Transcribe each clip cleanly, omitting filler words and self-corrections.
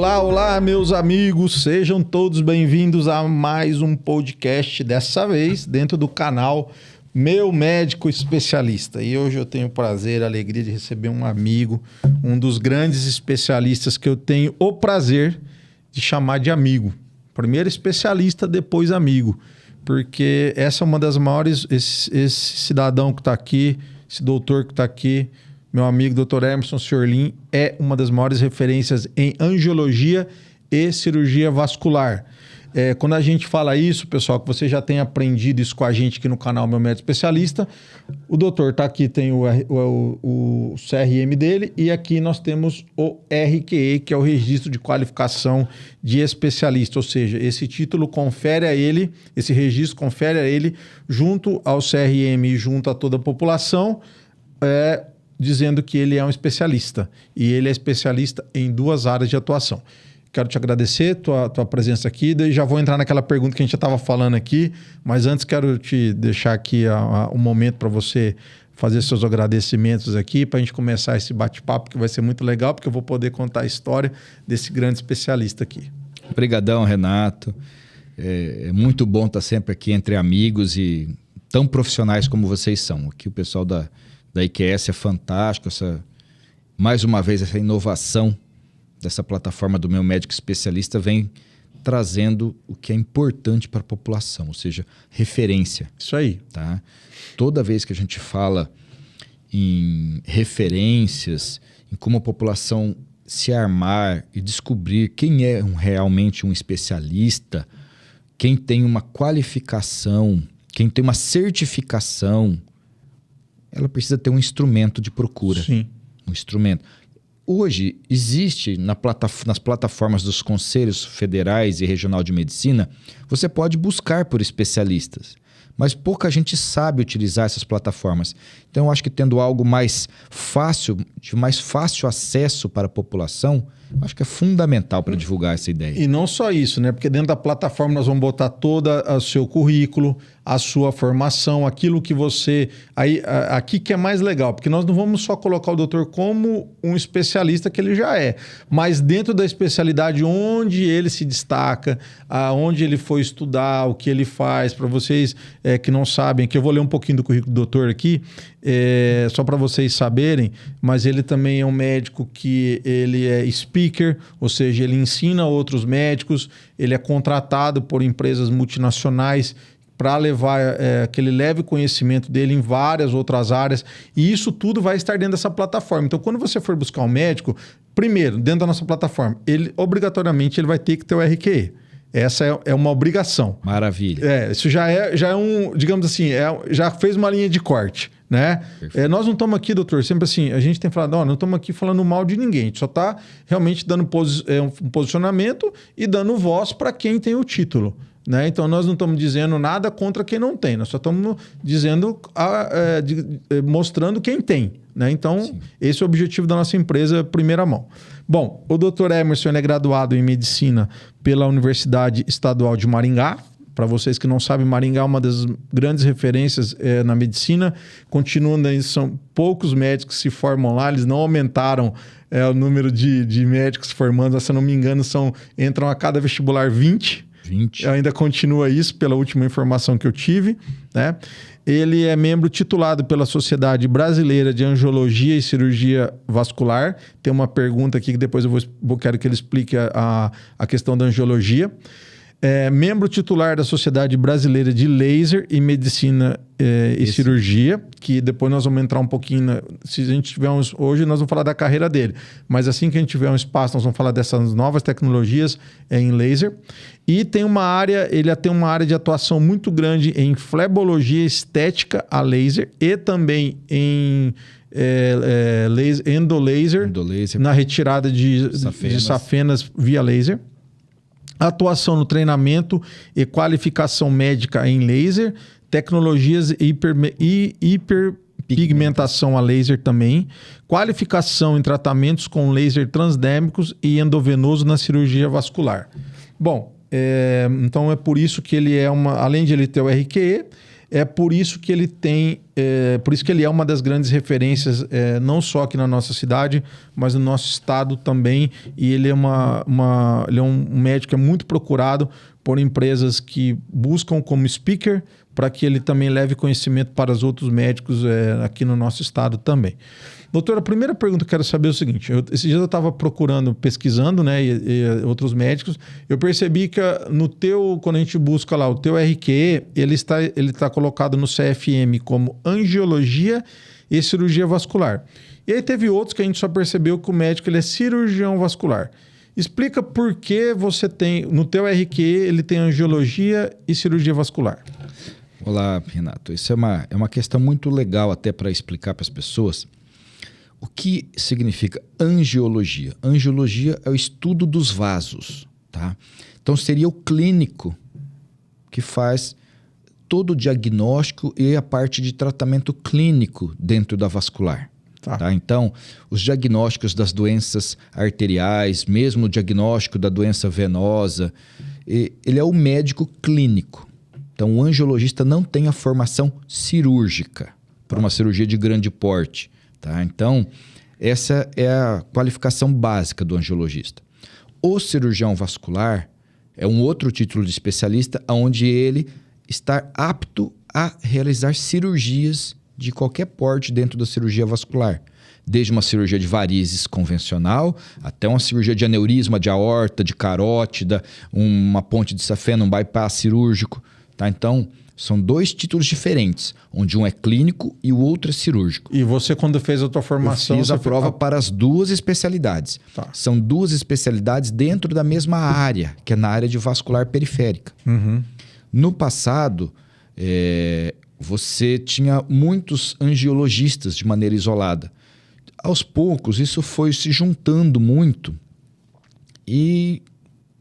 Olá, olá, meus amigos, sejam todos bem-vindos a mais um podcast, dessa vez dentro do canal Meu Médico Especialista. E hoje eu tenho o prazer, a alegria de receber um amigo, um dos grandes especialistas que eu tenho o prazer de chamar de amigo. Primeiro especialista, depois amigo, porque essa é uma das maiores, esse cidadão que está aqui, esse doutor que está aqui, meu amigo Dr. Emerson Ciorlin, é uma das maiores referências em angiologia e cirurgia vascular. Quando a gente fala isso, pessoal, que você já tem aprendido isso com a gente aqui no canal Meu Médico Especialista, o doutor está aqui, tem o CRM dele, e aqui nós temos o RQE, que é o Registro de Qualificação de Especialista, ou seja, esse título confere a ele, esse registro confere a ele, junto ao CRM e junto a toda a população, dizendo que ele é um especialista, e ele é especialista em duas áreas de atuação. Quero te agradecer tua presença aqui, daí já vou entrar naquela pergunta que a gente já estava falando aqui, mas antes quero te deixar aqui um momento para você fazer seus agradecimentos aqui, para a gente começar esse bate-papo, que vai ser muito legal, porque eu vou poder contar a história desse grande especialista aqui. Obrigadão, Renato. É muito bom estar sempre aqui entre amigos e tão profissionais como vocês são. Aqui o pessoal da IQS é fantástico, mais uma vez essa inovação dessa plataforma do Meu Médico Especialista vem trazendo o que é importante para a população, ou seja, referência. Isso aí. Tá? Toda vez que a gente fala em referências, em como a população se armar e descobrir quem é realmente um especialista, quem tem uma qualificação, quem tem uma certificação, ela precisa ter um instrumento de procura. Sim. Um instrumento. Hoje, existe nas plataformas dos Conselhos Federais e Regional de Medicina, você pode buscar por especialistas, mas pouca gente sabe utilizar essas plataformas. Então, eu acho que tendo algo mais fácil, de mais fácil acesso para a população, eu acho que é fundamental para divulgar essa ideia. E não só isso, né? Porque dentro da plataforma nós vamos botar todo o seu currículo, a sua formação, aquilo que você... Aqui que é mais legal, porque nós não vamos só colocar o doutor como um especialista que ele já é, mas dentro da especialidade onde ele se destaca, onde ele foi estudar, o que ele faz, para vocês que não sabem, que eu vou ler um pouquinho do currículo do doutor aqui, só para vocês saberem, mas ele também é um médico que ele é speaker, ou seja, ele ensina outros médicos, ele é contratado por empresas multinacionais para levar aquele leve conhecimento dele em várias outras áreas, e isso tudo vai estar dentro dessa plataforma. Então, quando você for buscar um médico, primeiro, dentro da nossa plataforma, obrigatoriamente ele vai ter que ter o RQE. Essa é uma obrigação. Maravilha. Isso já é um, digamos assim, já fez uma linha de corte, né? Nós não estamos aqui, doutor, sempre assim, a gente tem falado, não estamos aqui falando mal de ninguém, a gente só está realmente dando um posicionamento e dando voz para quem tem o título, né? Então, nós não estamos dizendo nada contra quem não tem, nós só estamos dizendo, mostrando quem tem, né? Então, sim, esse é o objetivo da nossa empresa, primeira mão. Bom, o Dr. Emerson é graduado em Medicina pela Universidade Estadual de Maringá. Para vocês que não sabem, Maringá é uma das grandes referências na medicina. Continuando aí, são poucos médicos que se formam lá, eles não aumentaram o número de médicos formando, se eu não me engano, entram a cada vestibular 20. Ainda continua isso, pela última informação que eu tive, né? Ele é membro titulado pela Sociedade Brasileira de Angiologia e Cirurgia Vascular. Tem uma pergunta aqui que depois eu quero que ele explique a questão da angiologia. Membro titular da Sociedade Brasileira de Laser e Medicina e Cirurgia, que depois nós vamos entrar um pouquinho... Se a gente tiver hoje, nós vamos falar da carreira dele. Mas assim que a gente tiver um espaço, nós vamos falar dessas novas tecnologias em laser. E ele tem uma área de atuação muito grande em flebologia estética a laser e também em endolaser, na retirada de safenas via laser. Atuação no treinamento e qualificação médica em laser, tecnologias hiperpigmentação a laser também, qualificação em tratamentos com laser transdérmicos e endovenoso na cirurgia vascular. Bom, então é por isso que ele além de ele ter o RQE, É por isso que ele tem, por isso que ele é uma das grandes referências, não só aqui na nossa cidade, mas no nosso estado também. E ele é ele é um médico que é muito procurado por empresas que buscam como speaker para que ele também leve conhecimento para os outros médicos aqui no nosso estado também. Doutor, a primeira pergunta que eu quero saber é o seguinte. Esses dias eu estava procurando, pesquisando, né, e outros médicos. Eu percebi que quando a gente busca lá o teu RQE, ele está colocado no CFM como angiologia e cirurgia vascular. E aí teve outros que a gente só percebeu que o médico ele é cirurgião vascular. Explica por que você tem, no teu RQE, ele tem angiologia e cirurgia vascular. Olá, Renato. Isso é uma questão muito legal até para explicar para as pessoas. O que significa angiologia? Angiologia é o estudo dos vasos, tá? Então seria o clínico que faz todo o diagnóstico e a parte de tratamento clínico dentro da vascular. Tá? Então, os diagnósticos das doenças arteriais, mesmo o diagnóstico da doença venosa, ele é o médico clínico. Então, o angiologista não tem a formação cirúrgica para uma cirurgia de grande porte. Tá? Então, essa é a qualificação básica do angiologista. O cirurgião vascular é um outro título de especialista onde ele está apto a realizar cirurgias de qualquer porte dentro da cirurgia vascular. Desde uma cirurgia de varizes convencional até uma cirurgia de aneurisma, de aorta, de carótida, uma ponte de safena, um bypass cirúrgico. Tá? Então, são dois títulos diferentes, onde um é clínico e o outro é cirúrgico. E você, quando fez a tua formação... Eu fiz a prova para as duas especialidades. Tá. São duas especialidades dentro da mesma área, que é na área de vascular periférica. Uhum. No passado, você tinha muitos angiologistas de maneira isolada. Aos poucos, isso foi se juntando muito. E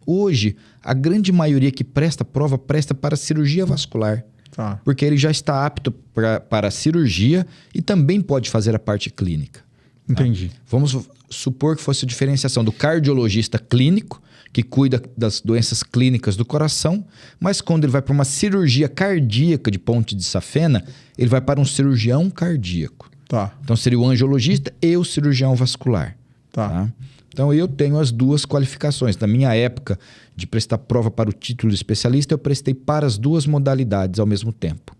hoje, a grande maioria que presta prova presta para cirurgia vascular. Tá. Porque ele já está apto para a cirurgia e também pode fazer a parte clínica. Entendi. Tá? Vamos supor que fosse a diferenciação do cardiologista clínico, que cuida das doenças clínicas do coração, mas quando ele vai para uma cirurgia cardíaca de ponte de safena, ele vai para um cirurgião cardíaco. Tá. Então seria o angiologista e o cirurgião vascular. Tá. Então eu tenho as duas qualificações. Na minha época de prestar prova para o título de especialista, eu prestei para as duas modalidades ao mesmo tempo.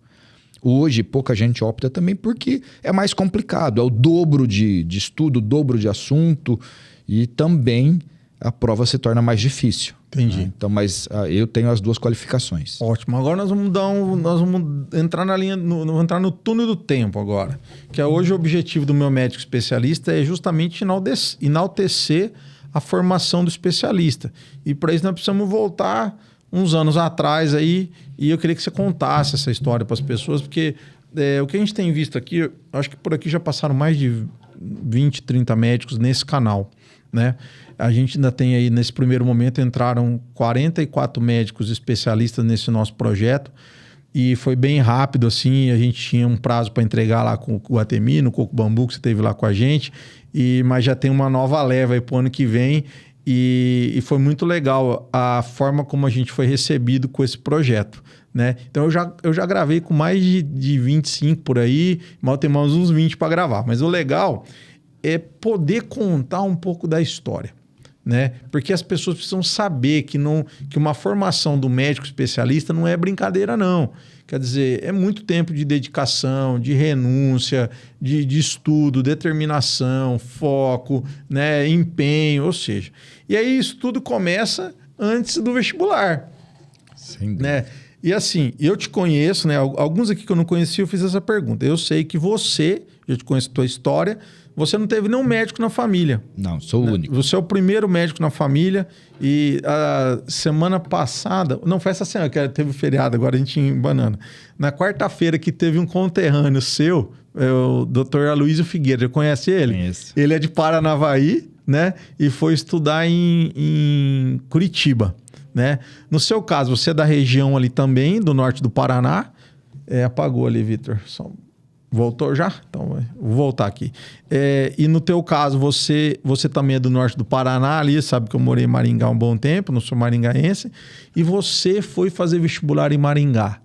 Hoje, pouca gente opta também porque é mais complicado. É o dobro de estudo, o dobro de assunto e também a prova se torna mais difícil. Entendi. Né? Então, mas eu tenho as duas qualificações. Ótimo. Agora nós vamos entrar na linha, entrar no túnel do tempo agora. Que hoje o objetivo do meu médico especialista é justamente enaltecer a formação do especialista. E para isso nós precisamos voltar uns anos atrás aí, e eu queria que você contasse essa história para as pessoas, porque o que a gente tem visto aqui, acho que por aqui já passaram mais de 20, 30 médicos nesse canal, né? A gente ainda tem aí, nesse primeiro momento, entraram 44 médicos especialistas nesse nosso projeto e foi bem rápido, assim, a gente tinha um prazo para entregar lá com o Atemi, no Coco Bambu, que você teve lá com a gente, mas já tem uma nova leva aí para o ano que vem e foi muito legal a forma como a gente foi recebido com esse projeto, né? Então eu já gravei com mais de 25 por aí, mal tem mais uns 20 para gravar, mas o legal é poder contar um pouco da história, né? Porque as pessoas precisam saber que uma formação do médico especialista não é brincadeira, não. Quer dizer, é muito tempo de dedicação, de renúncia, de estudo, determinação, foco, né? Empenho, ou seja. E aí isso tudo começa antes do vestibular. Sem dúvida. Né? E assim, eu te conheço, né? Alguns aqui que eu não conhecia, eu fiz essa pergunta. Eu sei que eu te conheço a tua história, você não teve nenhum médico na família. Não, sou o único. Você é o primeiro médico na família e a semana passada... Não, foi essa semana que teve feriado, agora a gente em Banana. Na quarta-feira que teve um conterrâneo seu, o Dr. Aloysio Figueira, já conhece ele? Conheço. Ele é de Paranavaí, né? E foi estudar em Curitiba, né? No seu caso, você é da região ali também, do norte do Paraná. Apagou ali, Vitor. Voltou já? Então, vou voltar aqui. E no teu caso, você também é do norte do Paraná ali, sabe que eu morei em Maringá um bom tempo, não sou maringaense, e você foi fazer vestibular em Maringá.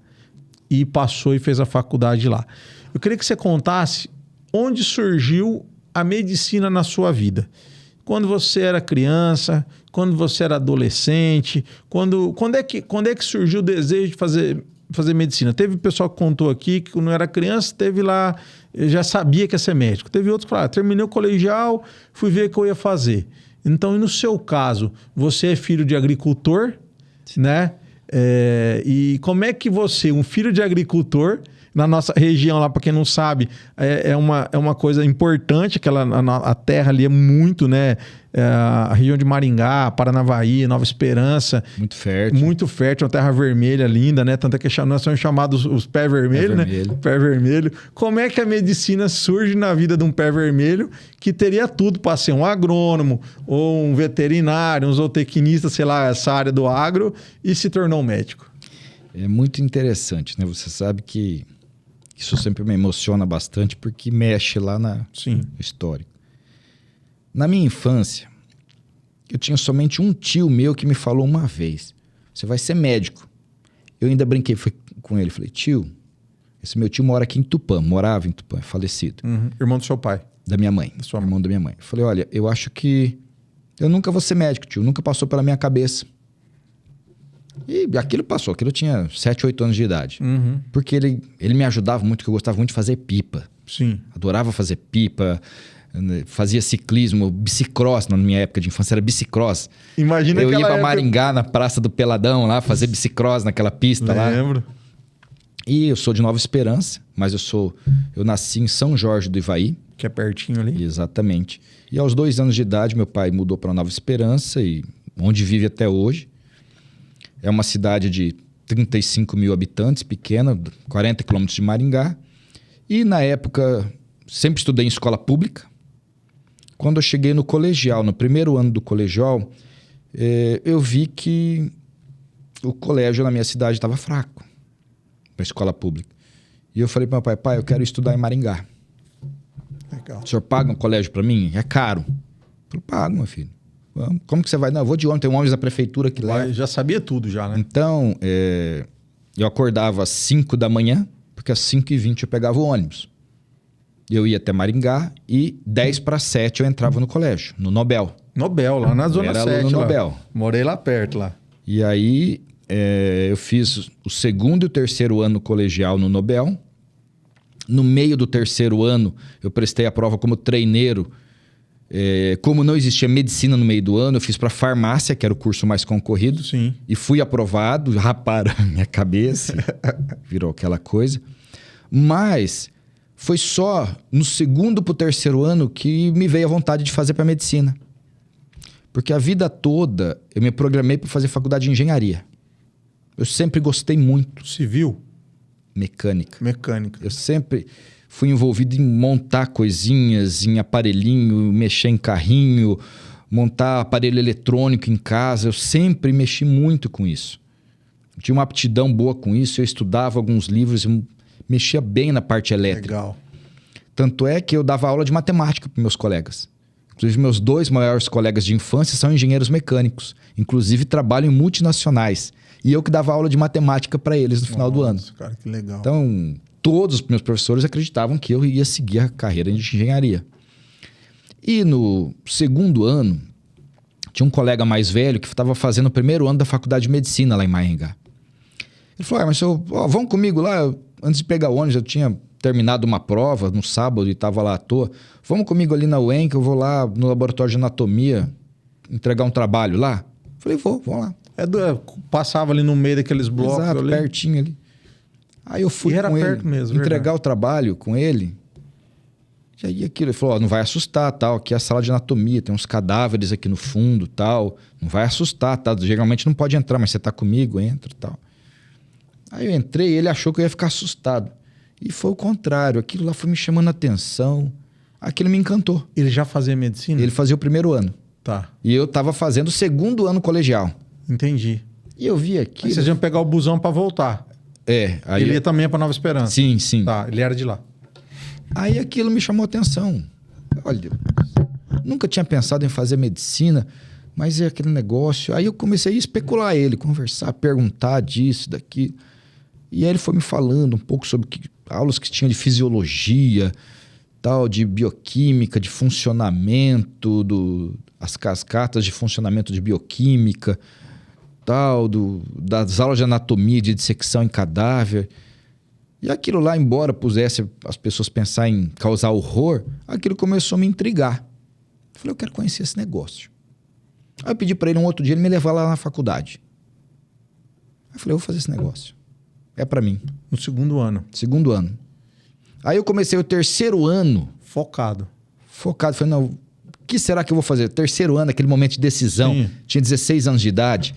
e passou e fez a faculdade lá. Eu queria que você contasse onde surgiu a medicina na sua vida. Quando você era criança, quando você era adolescente, quando é que surgiu o desejo de fazer medicina? Teve pessoal que contou aqui que quando era criança, teve lá, já sabia que ia ser médico. Teve outros que falaram, terminei o colegial, fui ver o que eu ia fazer. Então, e no seu caso, você é filho de agricultor, né? E como é que você, um filho de agricultor, na nossa região lá, para quem não sabe, é uma coisa importante, a terra ali é muito, né? A região de Maringá, Paranavaí, Nova Esperança. Muito fértil. Muito fértil, uma terra vermelha linda, né? Tanto é que nós somos chamados os pé vermelho, né? Pé vermelho. Como é que a medicina surge na vida de um pé vermelho que teria tudo para ser um agrônomo, ou um veterinário, um zootecnista, sei lá, essa área do agro, e se tornou um médico? É muito interessante, né? Você sabe que isso sempre me emociona bastante porque mexe lá no histórico. Na minha infância, eu tinha somente um tio meu que me falou uma vez: você vai ser médico. Eu ainda brinquei com ele. Falei, tio, esse meu tio morava em Tupã, é falecido. Irmão do seu pai? Da minha mãe. Irmão da minha mãe. Eu falei, olha, eu acho que eu nunca vou ser médico, tio. Nunca passou pela minha cabeça. E aquilo passou. Aquilo eu tinha 7, 8 anos de idade. Porque ele me ajudava muito, porque eu gostava muito de fazer pipa. Sim. Adorava fazer pipa. Fazia ciclismo, bicicross. Na minha época de infância era bicicross. Imagina eu ia pra Maringá, na Praça do Peladão, lá, fazer bicicross naquela pista lá. Lembro. E eu sou de Nova Esperança, mas eu nasci em São Jorge do Ivaí. Que é pertinho ali. Exatamente. E aos 2 anos de idade, meu pai mudou para Nova Esperança, onde vive até hoje. É uma cidade de 35 mil habitantes, pequena, 40 quilômetros de Maringá. E na época, sempre estudei em escola pública. Quando eu cheguei no colegial, no primeiro ano do colegial, eu vi que o colégio na minha cidade estava fraco, para a escola pública. E eu falei para meu pai, eu quero estudar em Maringá. Legal. O senhor paga um colégio para mim? É caro. Eu falei, pago, meu filho. Como que você vai? Não, eu vou de ônibus, tem um ônibus da prefeitura que lá. Já sabia tudo já, né? Então, eu acordava às 5 da manhã, porque às 5h20 eu pegava o ônibus. Eu ia até Maringá e 10 para 7 eu entrava no colégio, no Nobel. Nobel, lá na Zona 7. No Nobel. Morei lá perto, lá. E aí, eu fiz o 2º e o 3º ano colegial no Nobel. No meio do 3º ano, eu prestei a prova como treineiro. Como não existia medicina no meio do ano, eu fiz para farmácia, que era o curso mais concorrido. Sim. E fui aprovado, raparam a minha cabeça, virou aquela coisa. Mas foi só no 2º para o 3º ano que me veio a vontade de fazer para medicina. Porque a vida toda eu me programei para fazer faculdade de engenharia. Eu sempre gostei muito. Civil? Mecânica. Mecânica. Eu sempre fui envolvido em montar coisinhas, em aparelhinho, mexer em carrinho, montar aparelho eletrônico em casa. Eu sempre mexi muito com isso. Eu tinha uma aptidão boa com isso, eu estudava alguns livros, eu mexia bem na parte elétrica. Legal. Tanto é que eu dava aula de matemática para meus colegas. Inclusive, meus 2 maiores colegas de infância são engenheiros mecânicos. Inclusive, trabalham em multinacionais. E eu que dava aula de matemática para eles no final do ano. Cara, que legal. Então, todos os meus professores acreditavam que eu ia seguir a carreira de engenharia. E no 2º ano, tinha um colega mais velho que estava fazendo o 1º ano da faculdade de medicina lá em Maringá. Ele falou, mas vamos comigo lá. Antes de pegar o ônibus, eu tinha terminado uma prova no sábado e estava lá à toa. Vamos comigo ali na UEM, que eu vou lá no laboratório de anatomia entregar um trabalho lá. Falei, vamos lá. Passava ali no meio daqueles blocos. Exato, ali. Pertinho ali. Aí eu fui era com perto ele mesmo, entregar verdade. o trabalho com ele. E aí aquilo, ele falou, não vai assustar, tal. Aqui é a sala de anatomia, tem uns cadáveres aqui no fundo, tal. Não vai assustar, tá? Geralmente não pode entrar, mas você tá comigo, entra, tal. Aí eu entrei e ele achou que eu ia ficar assustado. E foi o contrário, aquilo lá foi me chamando a atenção. Aquilo me encantou. Ele já fazia medicina? Ele fazia o 1º ano. Tá. E eu tava fazendo o 2º ano colegial. Entendi. E eu vi aquilo. Aí vocês iam pegar o busão para voltar. Aí ele ia também para Nova Esperança. Sim, sim. Tá, ele era de lá. Aí aquilo me chamou a atenção. Olha, nunca tinha pensado em fazer medicina, mas é aquele negócio. Aí eu comecei a especular ele, conversar, perguntar disso, daquilo. E aí ele foi me falando um pouco sobre aulas que tinham de fisiologia, tal, de bioquímica, de funcionamento, as cascatas de funcionamento de bioquímica, tal, das aulas de anatomia, de dissecção em cadáver. E aquilo lá, embora pusesse as pessoas pensar em causar horror, aquilo começou a me intrigar. Eu falei, eu quero conhecer esse negócio. Aí eu pedi para ele um outro dia, ele me levar lá na faculdade. Aí eu falei, eu vou fazer esse negócio. É para mim. No segundo ano. Segundo ano. Aí eu comecei o terceiro ano. Focado. Falei, não, o que será que eu vou fazer? Terceiro ano, aquele momento de decisão. Sim. Tinha 16 anos de idade.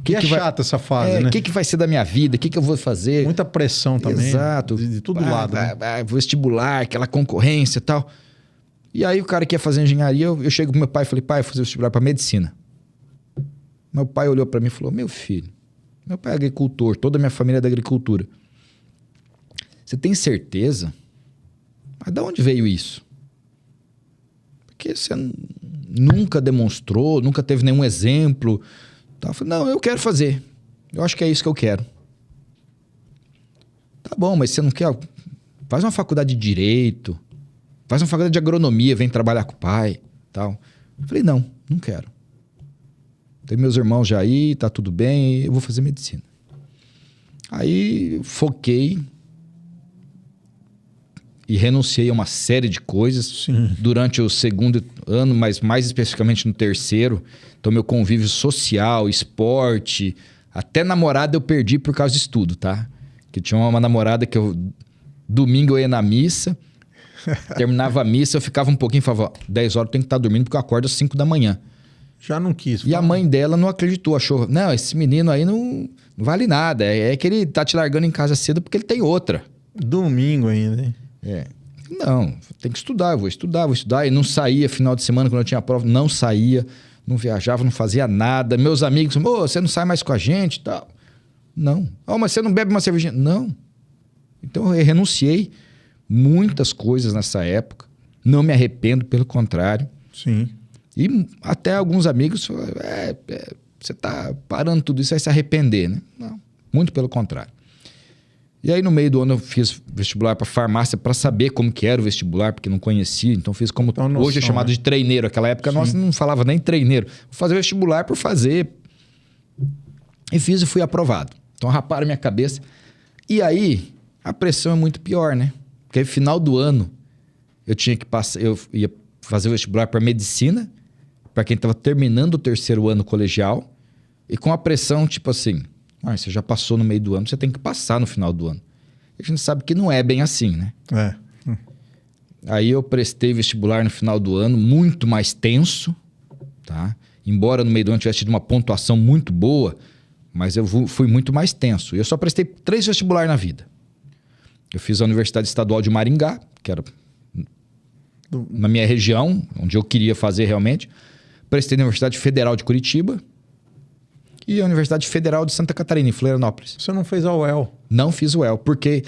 Que é chata essa fase, né? O que vai ser da minha vida? O que eu vou fazer? Muita pressão também. Exato. De todo lado. Né? Vestibular, aquela concorrência e tal. E aí o cara que ia fazer engenharia, eu chego pro meu pai e falei, pai, eu vou fazer vestibular para medicina. Meu pai olhou para mim e falou, meu filho, meu pai é agricultor, toda a minha família é da agricultura. Você tem certeza? Mas de onde veio isso? Porque você nunca demonstrou, nunca teve nenhum exemplo. Eu falei, não, eu quero fazer. Eu acho que é isso que eu quero. Tá bom, mas você não quer? Faz uma faculdade de Direito, faz uma faculdade de Agronomia, vem trabalhar com o pai, tal. Eu falei, não quero. Tem meus irmãos já aí, tá tudo bem, eu vou fazer medicina. Aí foquei e renunciei a uma série de coisas. Sim. Durante o segundo ano, mas mais especificamente no terceiro. Então, meu convívio social, esporte, até namorada eu perdi por causa de estudo, tá? Que tinha uma namorada que domingo eu ia na missa, terminava a missa, eu ficava um pouquinho e falava, 10 horas eu tenho que estar dormindo porque eu acordo às 5 da manhã. Já não quis. E a mãe dela não acreditou, achou, não, esse menino aí não vale nada, é que ele tá te largando em casa cedo porque ele tem outra. Domingo ainda, hein? Não, tem que estudar, eu vou estudar. E não saía final de semana quando eu tinha prova, não saía, não viajava, não fazia nada. Meus amigos, você não sai mais com a gente e tal. Não. Mas você não bebe uma cervejinha? Não. Então eu renunciei muitas coisas nessa época. Não me arrependo, pelo contrário. Sim. E até alguns amigos falaram, você tá parando tudo isso, vai se arrepender, né? Não, muito pelo contrário. E aí no meio do ano eu fiz vestibular para farmácia para saber como que era o vestibular, porque não conhecia. Então fiz como hoje é chamado de treineiro. Aquela época nossa não falava nem treineiro. Vou fazer vestibular por fazer. E fiz e fui aprovado. Então raparam minha cabeça. E aí a pressão é muito pior, né? Porque aí final do ano eu tinha que passar, eu ia fazer o vestibular para medicina, para quem estava terminando o terceiro ano colegial, e com a pressão tipo assim, você já passou no meio do ano, você tem que passar no final do ano. E a gente sabe que não é bem assim, né? Aí eu prestei vestibular no final do ano, muito mais tenso, tá? Embora no meio do ano tivesse tido uma pontuação muito boa, mas eu fui muito mais tenso. Eu só prestei 3 vestibulares na vida. Eu fiz a Universidade Estadual de Maringá, que era na minha região, onde eu queria fazer realmente. Prestei na Universidade Federal de Curitiba e a Universidade Federal de Santa Catarina, em Florianópolis. Você não fez a UEL? Não fiz o UEL, porque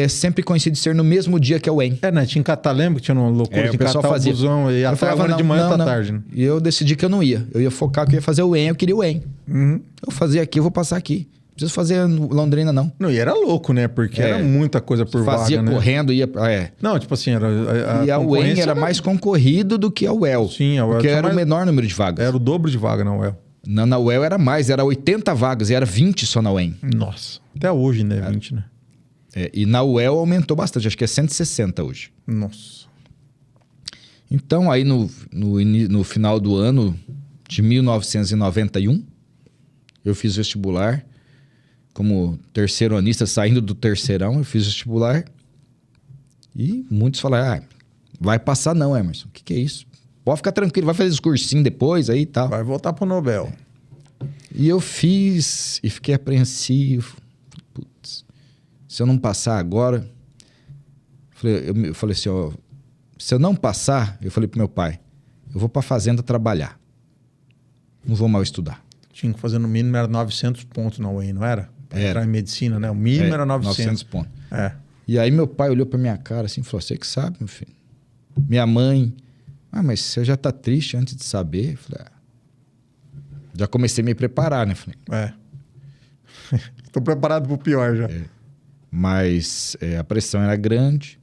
sempre coincide ser no mesmo dia que é o EM. Né? Tinha que catar, lembra que tinha uma loucura de catar o busão e até agora de manhã até tarde. Né? E eu decidi que eu não ia. Eu ia focar que eu ia fazer o EM, eu queria o EM. Eu fazia aqui, eu vou passar aqui. Não preciso fazer Londrina, não. Não, e era louco, né? Porque era muita coisa por fazia vaga, né? Correndo, ia... Não, tipo assim, era... E a UEM era mais concorrido do que a UEL. Sim, a UEL porque era o menor número de vagas. Era o dobro de vaga na UEL. Na UEL era mais, era 80 vagas e era 20 só na UEM. Nossa. Até hoje, né? 20, né? E na UEL aumentou bastante, acho que é 160 hoje. Nossa. Então, aí no final do ano de 1991, eu fiz vestibular. Como terceiro anista, saindo do terceirão, eu fiz vestibular. E muitos falaram, vai passar não, Emerson. O que é isso? Pode ficar tranquilo, vai fazer esse cursinho depois aí e tal. Vai voltar pro Nobel. E eu fiz e fiquei apreensivo. Putz, se eu não passar agora... Eu falei assim, se eu não passar, eu falei pro meu pai, eu vou pra fazenda trabalhar. Não vou mal estudar. Tinha que fazer no mínimo, era 900 pontos na UEM, não era? Pra entrar em medicina, né? O mínimo era 900 pontos. E aí meu pai olhou pra minha cara assim e falou, você que sabe, meu filho. Minha mãe, mas você já tá triste antes de saber? Eu falei, já comecei a me preparar, né? Falei, Tô preparado pro pior já. Mas a pressão era grande.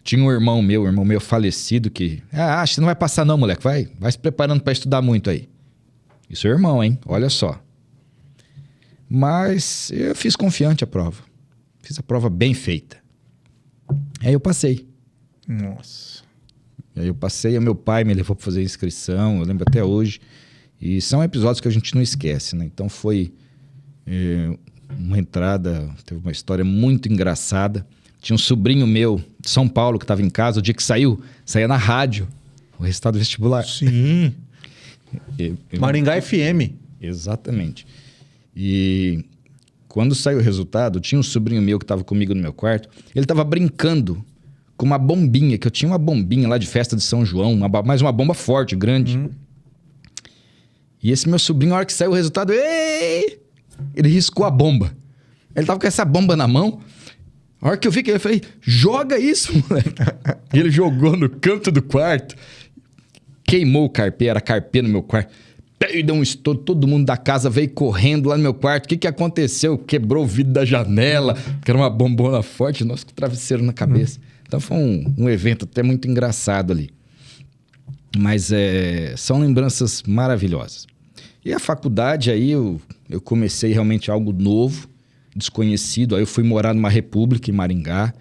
Tinha um irmão meu falecido que... acho que não vai passar não, moleque. Vai se preparando para estudar muito aí. Isso é irmão, hein? Olha só. Mas eu fiz confiante a prova. Fiz a prova bem feita. Aí eu passei. Nossa. Aí eu passei, meu pai me levou para fazer a inscrição, eu lembro até hoje. E são episódios que a gente não esquece, né? Então foi uma entrada, teve uma história muito engraçada. Tinha um sobrinho meu de São Paulo que estava em casa, o dia que saía na rádio o resultado vestibular. Sim. Maringá FM. Exatamente. E quando saiu o resultado, tinha um sobrinho meu que estava comigo no meu quarto, ele estava brincando com uma bombinha, que eu tinha uma bombinha lá de festa de São João, mas uma bomba forte, grande. E esse meu sobrinho, na hora que saiu o resultado, ele riscou a bomba. Ele tava com essa bomba na mão. A hora que eu vi que ele falei, joga isso, moleque. E ele jogou no canto do quarto. Queimou o carpê, era carpê no meu quarto. Deu um estouro, todo mundo da casa veio correndo lá no meu quarto. O que aconteceu? Quebrou o vidro da janela, que era uma bombona forte. Nossa, que travesseiro na cabeça. Então foi um evento até muito engraçado ali. Mas são lembranças maravilhosas. E a faculdade aí eu comecei realmente algo novo, desconhecido. Aí eu fui morar numa república em Maringá,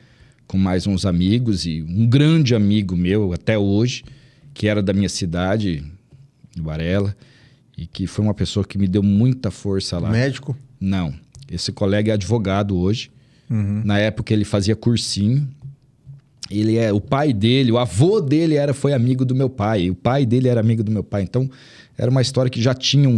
com mais uns amigos. E um grande amigo meu até hoje, que era da minha cidade, de Varela. E que foi uma pessoa que me deu muita força lá. Médico? Não. Esse colega é advogado hoje. Na época ele fazia cursinho. O pai dele, o avô dele foi amigo do meu pai. E o pai dele era amigo do meu pai. Então, era uma história que já tinha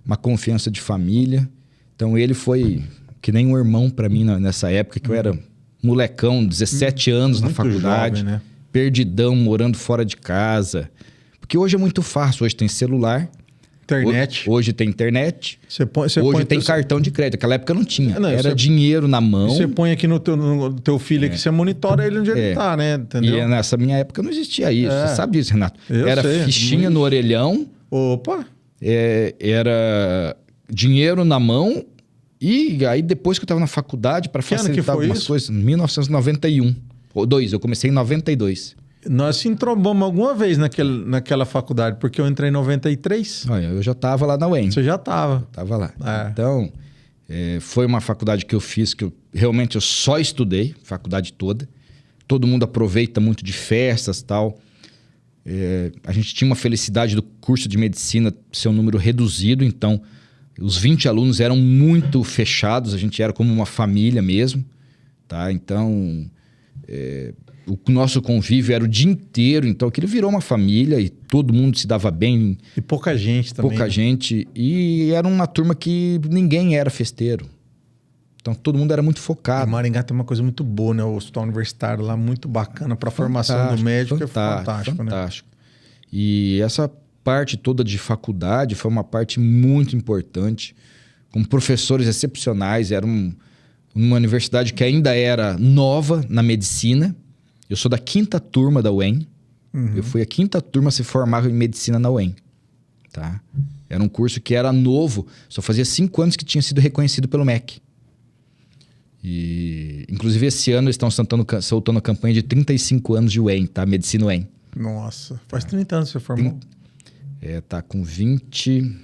uma confiança de família. Então, ele foi que nem um irmão para mim nessa época, que eu era molecão, 17 anos na faculdade. Jovem, né? Perdidão, morando fora de casa. Porque hoje é muito fácil. Hoje tem celular. Internet. Hoje tem internet. Hoje tem cartão de crédito. Naquela época não tinha. Era dinheiro na mão. Você põe aqui no teu filho aqui, você monitora ele onde ele tá, né? Entendeu? E nessa minha época não existia isso. Você sabe disso, Renato? Eu sei, fichinha no orelhão. Opa! Era dinheiro na mão. E aí depois que eu estava na faculdade, para facilitar algumas coisas, em 1991. Eu comecei em 92. Nós se entrombamos alguma vez naquela faculdade, porque eu entrei em 93. Olha, eu já estava lá na UEM. Você já estava. Estava lá. Então, foi uma faculdade que eu fiz que realmente eu só estudei, faculdade toda. Todo mundo aproveita muito de festas e tal. A gente tinha uma felicidade do curso de medicina ser um número reduzido, então os 20 alunos eram muito fechados, a gente era como uma família mesmo. Tá? Então... o nosso convívio era o dia inteiro, então aquilo virou uma família e todo mundo se dava bem. E pouca gente também. Pouca gente. E era uma turma que ninguém era festeiro. Então todo mundo era muito focado. E Maringá tem uma coisa muito boa, né? O hospital universitário lá, muito bacana para a formação do médico. É fantástico, né? E essa parte toda de faculdade foi uma parte muito importante, com professores excepcionais. Era uma universidade que ainda era nova na medicina. Eu sou da 5ª turma da UEM. Eu fui a 5ª turma a se formar em medicina na UEM. Tá? Era um curso que era novo, só fazia 5 anos que tinha sido reconhecido pelo MEC. E, inclusive, esse ano eles estão soltando a campanha de 35 anos de UEM, tá? Medicina UEM. Nossa, faz 30 anos que você formou. Tá com 20...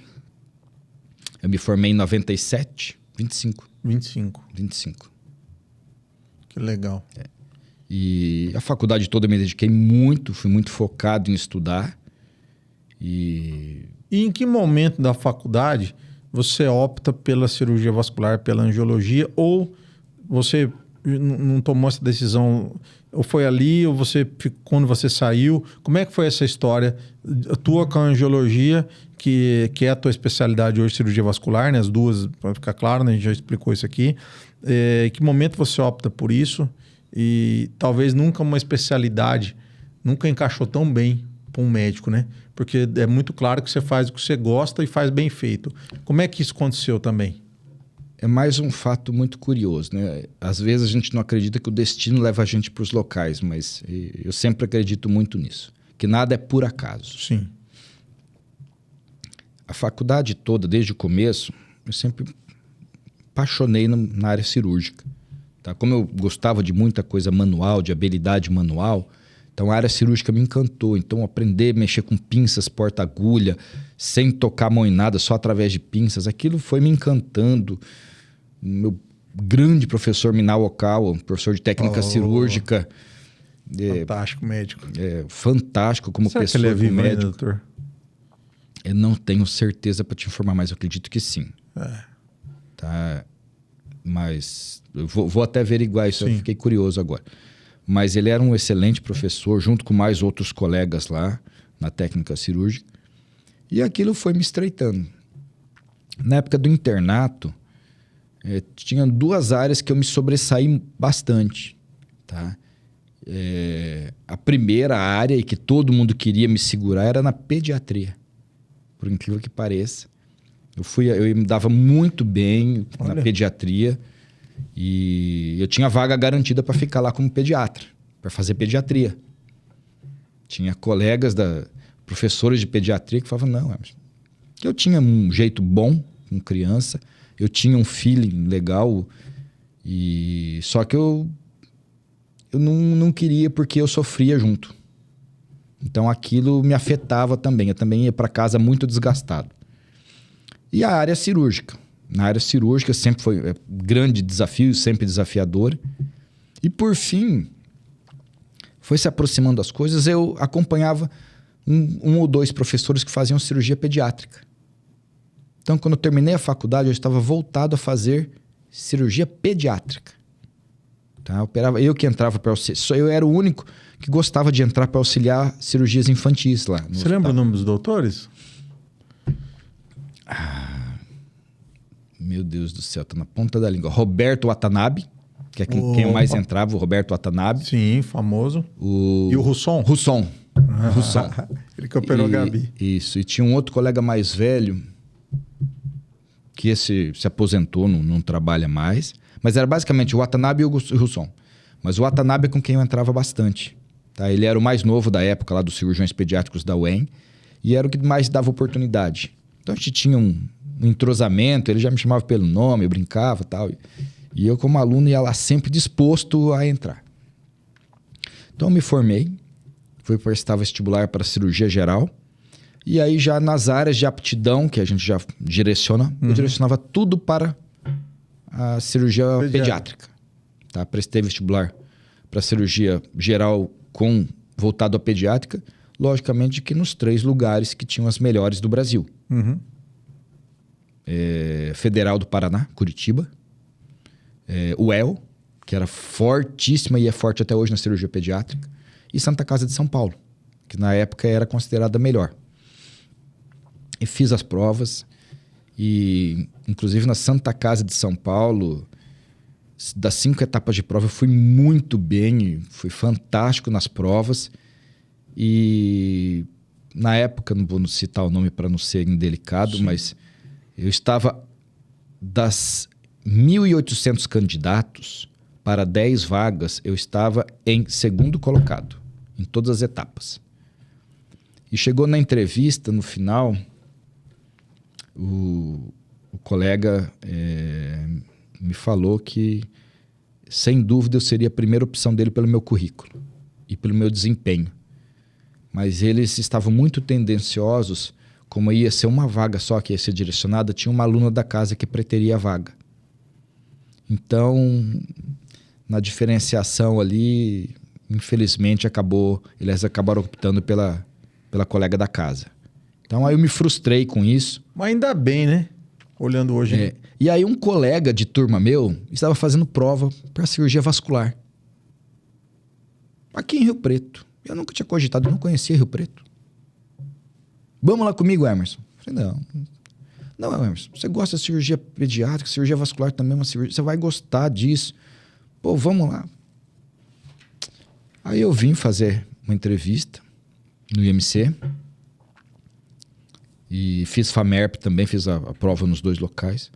Eu me formei em 97, 25. 25. Que legal. E a faculdade toda eu me dediquei muito, fui muito focado em estudar. E em que momento da faculdade você opta pela cirurgia vascular, pela angiologia, ou você não tomou essa decisão, ou foi ali, ou quando você saiu? Como é que foi essa história tua com a angiologia, que é a tua especialidade hoje, cirurgia vascular, né? As duas, para ficar claro, né? A gente já explicou isso aqui. Em que momento você opta por isso? E talvez nunca uma especialidade nunca encaixou tão bem para um médico, né? Porque é muito claro que você faz o que você gosta e faz bem feito. Como é que isso aconteceu também? É mais um fato muito curioso, né? Às vezes a gente não acredita que o destino leva a gente para os locais, mas eu sempre acredito muito nisso. Que nada é por acaso. Sim. A faculdade toda, desde o começo, eu sempre apaixonei na área cirúrgica. Tá? Como eu gostava de muita coisa manual, de habilidade manual, então a área cirúrgica me encantou. Então aprender a mexer com pinças, porta-agulha, sem tocar a mão em nada, só através de pinças, aquilo foi me encantando. Meu grande professor Minao Okawa, professor de técnica cirúrgica. Fantástico médico. Fantástico como Será pessoa, que ele é vivo como ainda, médico. doutor? Eu não tenho certeza para te informar, mas eu acredito que sim. É. Tá? Mas eu vou até averiguar isso, Sim. eu fiquei curioso agora. Mas ele era um excelente professor, junto com mais outros colegas lá na técnica cirúrgica. E aquilo foi me estreitando. Na época do internato, tinha 2 áreas que eu me sobressaí bastante. Tá? A primeira área e que todo mundo queria me segurar era na pediatria. Por incrível que pareça. Eu me dava muito bem na pediatria e eu tinha vaga garantida para ficar lá como pediatra, para fazer pediatria. Tinha colegas, professores de pediatria que falavam, não, eu tinha um jeito bom com criança, eu tinha um feeling legal, só que eu não queria porque eu sofria junto. Então aquilo me afetava também. Eu também ia para casa muito desgastado. E a área cirúrgica. Na área cirúrgica sempre foi grande desafio, sempre desafiador. E por fim, foi se aproximando das coisas. Eu acompanhava um ou 2 professores que faziam cirurgia pediátrica. Então, quando eu terminei a faculdade, eu estava voltado a fazer cirurgia pediátrica. Tá? Eu que entrava para auxiliar. Eu era o único que gostava de entrar para auxiliar cirurgias infantis lá. Você lembra o nome dos doutores? Meu Deus do céu, tá na ponta da língua. Roberto Watanabe, que é quem mais entrava, o Roberto Watanabe. Sim, famoso. E o Russon? Russon. Ele que operou a Gabi. Isso. E tinha um outro colega mais velho, que esse se aposentou, não trabalha mais. Mas era basicamente o Watanabe e o Russon. Mas o Watanabe é com quem eu entrava bastante. Tá? Ele era o mais novo da época lá dos cirurgiões pediátricos da UEM e era o que mais dava oportunidade. Então a gente tinha um entrosamento, ele já me chamava pelo nome, eu brincava e tal. E eu como aluno ia lá sempre disposto a entrar. Então eu me formei, fui prestar vestibular para cirurgia geral e aí já nas áreas de aptidão, que a gente já direciona, eu direcionava tudo para a cirurgia pediátrica. Tá? Prestei vestibular para cirurgia geral voltado à pediátrica, logicamente que nos 3 lugares que tinham as melhores do Brasil. Federal do Paraná, Curitiba. UEL, que era fortíssima e é forte até hoje na cirurgia pediátrica. E Santa Casa de São Paulo, que na época era considerada melhor. E fiz as provas e, inclusive, na Santa Casa de São Paulo, das 5 etapas de prova, eu fui muito bem, fui fantástico nas provas. E, na época, não vou citar o nome para não ser indelicado, sim, mas eu estava das 1.800 candidatos para 10 vagas, eu estava em 2º colocado, em todas as etapas. E chegou na entrevista, no final, o colega me falou que, sem dúvida, eu seria a primeira opção dele pelo meu currículo e pelo meu desempenho. Mas eles estavam muito tendenciosos, como ia ser uma vaga só que ia ser direcionada, tinha uma aluna da casa que preteria a vaga. Então, na diferenciação ali, infelizmente, eles acabaram optando pela colega da casa. Então, aí eu me frustrei com isso. Mas ainda bem, né? Olhando hoje. E aí um colega de turma meu estava fazendo prova para cirurgia vascular. Aqui em Rio Preto. Eu nunca tinha cogitado, eu não conhecia Rio Preto. Vamos lá comigo, Emerson? Eu falei, não, Emerson, você gosta de cirurgia pediátrica, cirurgia vascular também é uma cirurgia, você vai gostar disso. Pô, vamos lá. Aí eu vim fazer uma entrevista no IMC e fiz FAMERP também, fiz a prova nos 2 locais.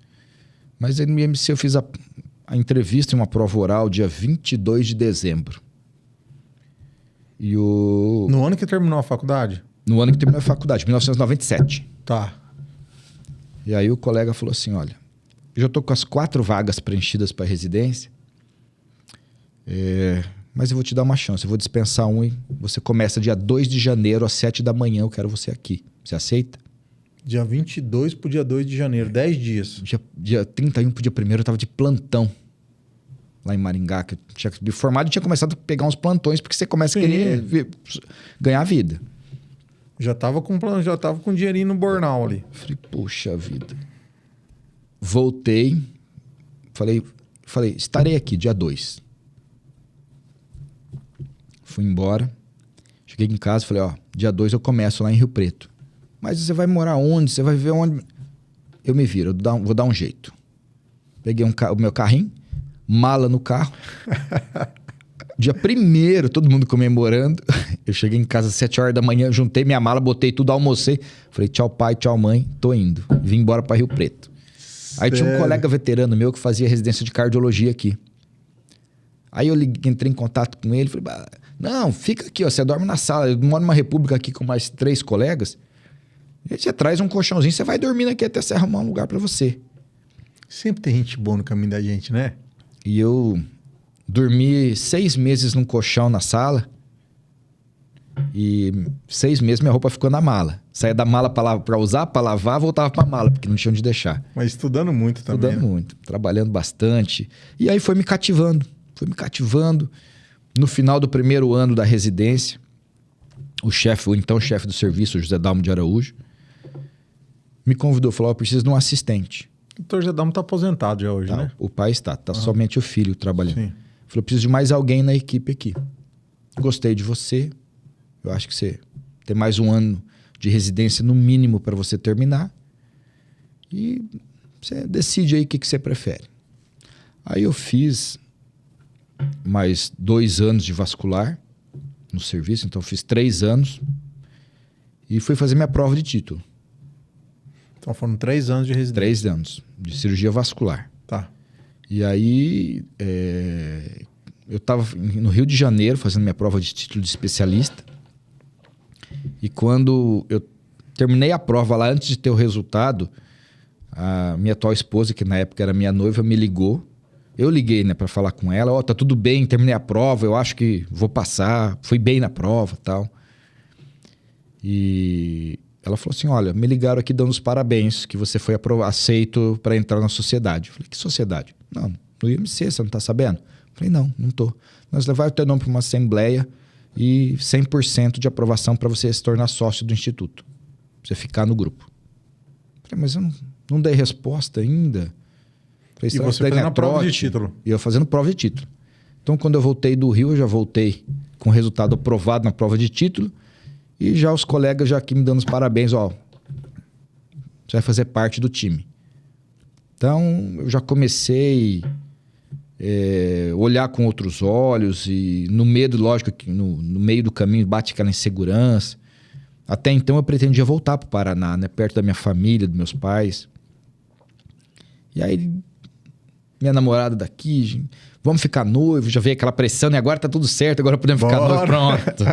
Mas no IMC eu fiz a entrevista e uma prova oral dia 22 de dezembro. No ano que terminou a faculdade? No ano que terminou a faculdade, 1997. Tá. E aí o colega falou assim, olha, eu já estou com as 4 vagas preenchidas para residência Mas eu vou te dar uma chance. Eu vou dispensar um e você começa dia 2 de janeiro às 7 da manhã. Eu quero você aqui. Você aceita? Dia 22 pro dia 2 de janeiro, 10 dias. Dia 31 pro dia 1º eu tava de plantão. Lá em Maringá, que eu tinha me formado e tinha começado a pegar uns plantões, porque você começa a querer ganhar vida. Já tava com dinheirinho no bornal ali. Falei, poxa vida. Voltei. Falei, estarei aqui dia 2. Fui embora. Cheguei em casa, falei, dia 2 eu começo lá em Rio Preto. Mas você vai morar onde? Você vai viver onde? Eu me viro, vou dar um jeito. Peguei o meu carrinho, mala no carro. Dia 1º, todo mundo comemorando. Eu cheguei em casa às 7 horas da manhã, juntei minha mala, botei tudo, almocei. Falei, tchau pai, tchau mãe, tô indo. Vim embora para Rio Preto. Aí tinha um colega veterano meu que fazia residência de cardiologia aqui. Aí eu entrei em contato com ele, falei, não, fica aqui, você dorme na sala. Eu moro numa república aqui com mais 3 colegas. E aí você traz um colchãozinho, você vai dormindo aqui até você arrumar um lugar para você. Sempre tem gente boa no caminho da gente, né? E eu dormi 6 meses num colchão na sala. E 6 meses minha roupa ficou na mala. Saía da mala para usar, para lavar, voltava para a mala, porque não tinha onde deixar. Mas estudando muito também. Estudando muito, trabalhando bastante. E aí foi me cativando. No final do 1º ano da residência, o então chefe do serviço, José Dalmo de Araújo, me convidou, falou, eu preciso de um assistente. O doutor José Dalmo está aposentado já hoje, né? O pai está somente o filho trabalhando. Sim. Falou, eu preciso de mais alguém na equipe aqui. Gostei de você. Eu acho que você tem mais um ano de residência no mínimo para você terminar. E você decide aí o que você prefere. Aí eu fiz mais 2 anos de vascular no serviço. Então eu fiz 3 anos. E fui fazer minha prova de título. Então foram 3 anos de residência. 3 anos de cirurgia vascular. Tá. E aí eu estava no Rio de Janeiro fazendo minha prova de título de especialista. E quando eu terminei a prova lá, antes de ter o resultado, a minha atual esposa, que na época era minha noiva, me ligou. Eu liguei, né, para falar com ela. Tá tudo bem, terminei a prova, eu acho que vou passar, fui bem na prova e tal. E ela falou assim, olha, me ligaram aqui dando os parabéns, que você foi aceito para entrar na sociedade. Eu falei, que sociedade? Não, no IMC, você não tá sabendo? Eu falei, não tô. Nós levamos o teu nome para uma assembleia e 100% de aprovação para você se tornar sócio do instituto. Pra você ficar no grupo. Eu falei, mas eu não dei resposta ainda. Falei, e você fazendo a prova de título. E eu fazendo prova de título. Então, quando eu voltei do Rio, eu já voltei com o resultado aprovado na prova de título. E já os colegas já aqui me dando os parabéns, você vai fazer parte do time. Então, eu já comecei olhar com outros olhos e no medo, lógico, que no meio do caminho bate aquela insegurança. Até então, eu pretendia voltar para o Paraná, né? Perto da minha família, dos meus pais. E aí, minha namorada daqui, vamos ficar noivo, já veio aquela pressão, e agora tá tudo certo, agora podemos ficar noivo, pronto.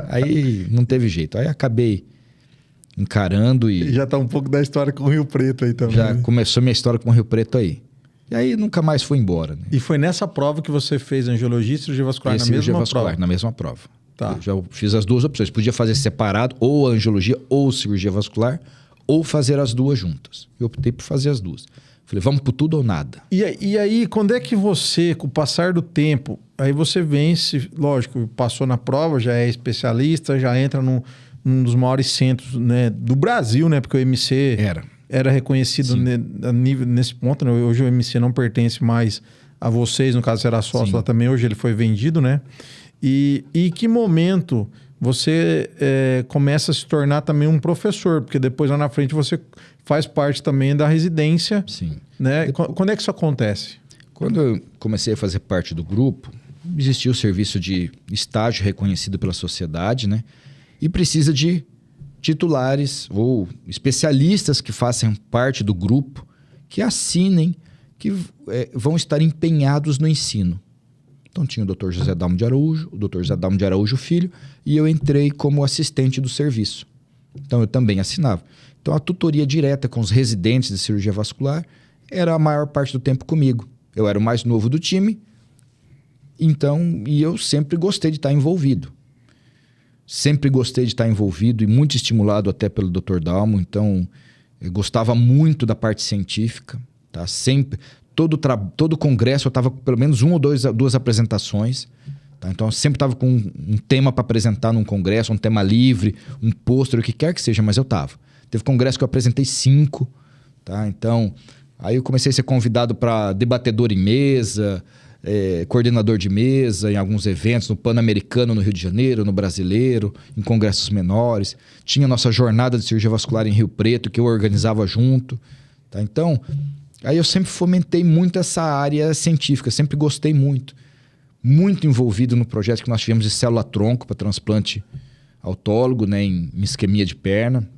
Aí não teve jeito. Aí acabei encarando e... Já tá um pouco da história com o Rio Preto aí também. Já começou minha história com o Rio Preto aí. E aí nunca mais fui embora. Né? E foi nessa prova que você fez angiologia e cirurgia vascular na mesma prova? Na mesma prova. Tá. Eu já fiz as 2 opções. Podia fazer separado, ou angiologia ou cirurgia vascular, ou fazer as 2 juntas. Eu optei por fazer as 2. Falei, vamos por tudo ou nada. E aí, quando é que você, com o passar do tempo, aí você vence, lógico, passou na prova, já é especialista, já entra num dos maiores centros, né, do Brasil, né? Porque o MC era reconhecido nesse ponto, né? Hoje o MC não pertence mais a vocês, no caso você era sócio lá também, hoje ele foi vendido, né? E que momento você começa a se tornar também um professor? Porque depois lá na frente você faz parte também da residência. Sim. Né? Quando é que isso acontece? Quando eu comecei a fazer parte do grupo, existia o serviço de estágio reconhecido pela sociedade, né? E precisa de titulares ou especialistas que façam parte do grupo, que assinem, que vão estar empenhados no ensino. Então tinha o Dr. José Dalmo de Araújo, o Dr. José Dalmo de Araújo Filho, e eu entrei como assistente do serviço. Então eu também assinava. Então a tutoria direta com os residentes de cirurgia vascular era a maior parte do tempo comigo. Eu era o mais novo do time Então, e eu sempre gostei de estar envolvido. Sempre gostei de estar envolvido e muito estimulado até pelo Dr. Dalmo. Então, eu gostava muito da parte científica. Tá? Sempre, todo congresso eu estava com pelo menos uma ou duas apresentações. Tá? Então, eu sempre estava com um tema para apresentar num congresso, um tema livre, um pôster, o que quer que seja, mas eu estava. Teve congresso que eu apresentei 5. Tá? Então, aí eu comecei a ser convidado para debatedor em mesa, coordenador de mesa em alguns eventos, no Pan-Americano no Rio de Janeiro, no Brasileiro, em congressos menores. Tinha a nossa jornada de cirurgia vascular em Rio Preto, que eu organizava junto. Tá? Então, aí eu sempre fomentei muito essa área científica, sempre gostei muito. Muito envolvido no projeto que nós tivemos de célula-tronco para transplante autólogo, né, em isquemia de perna.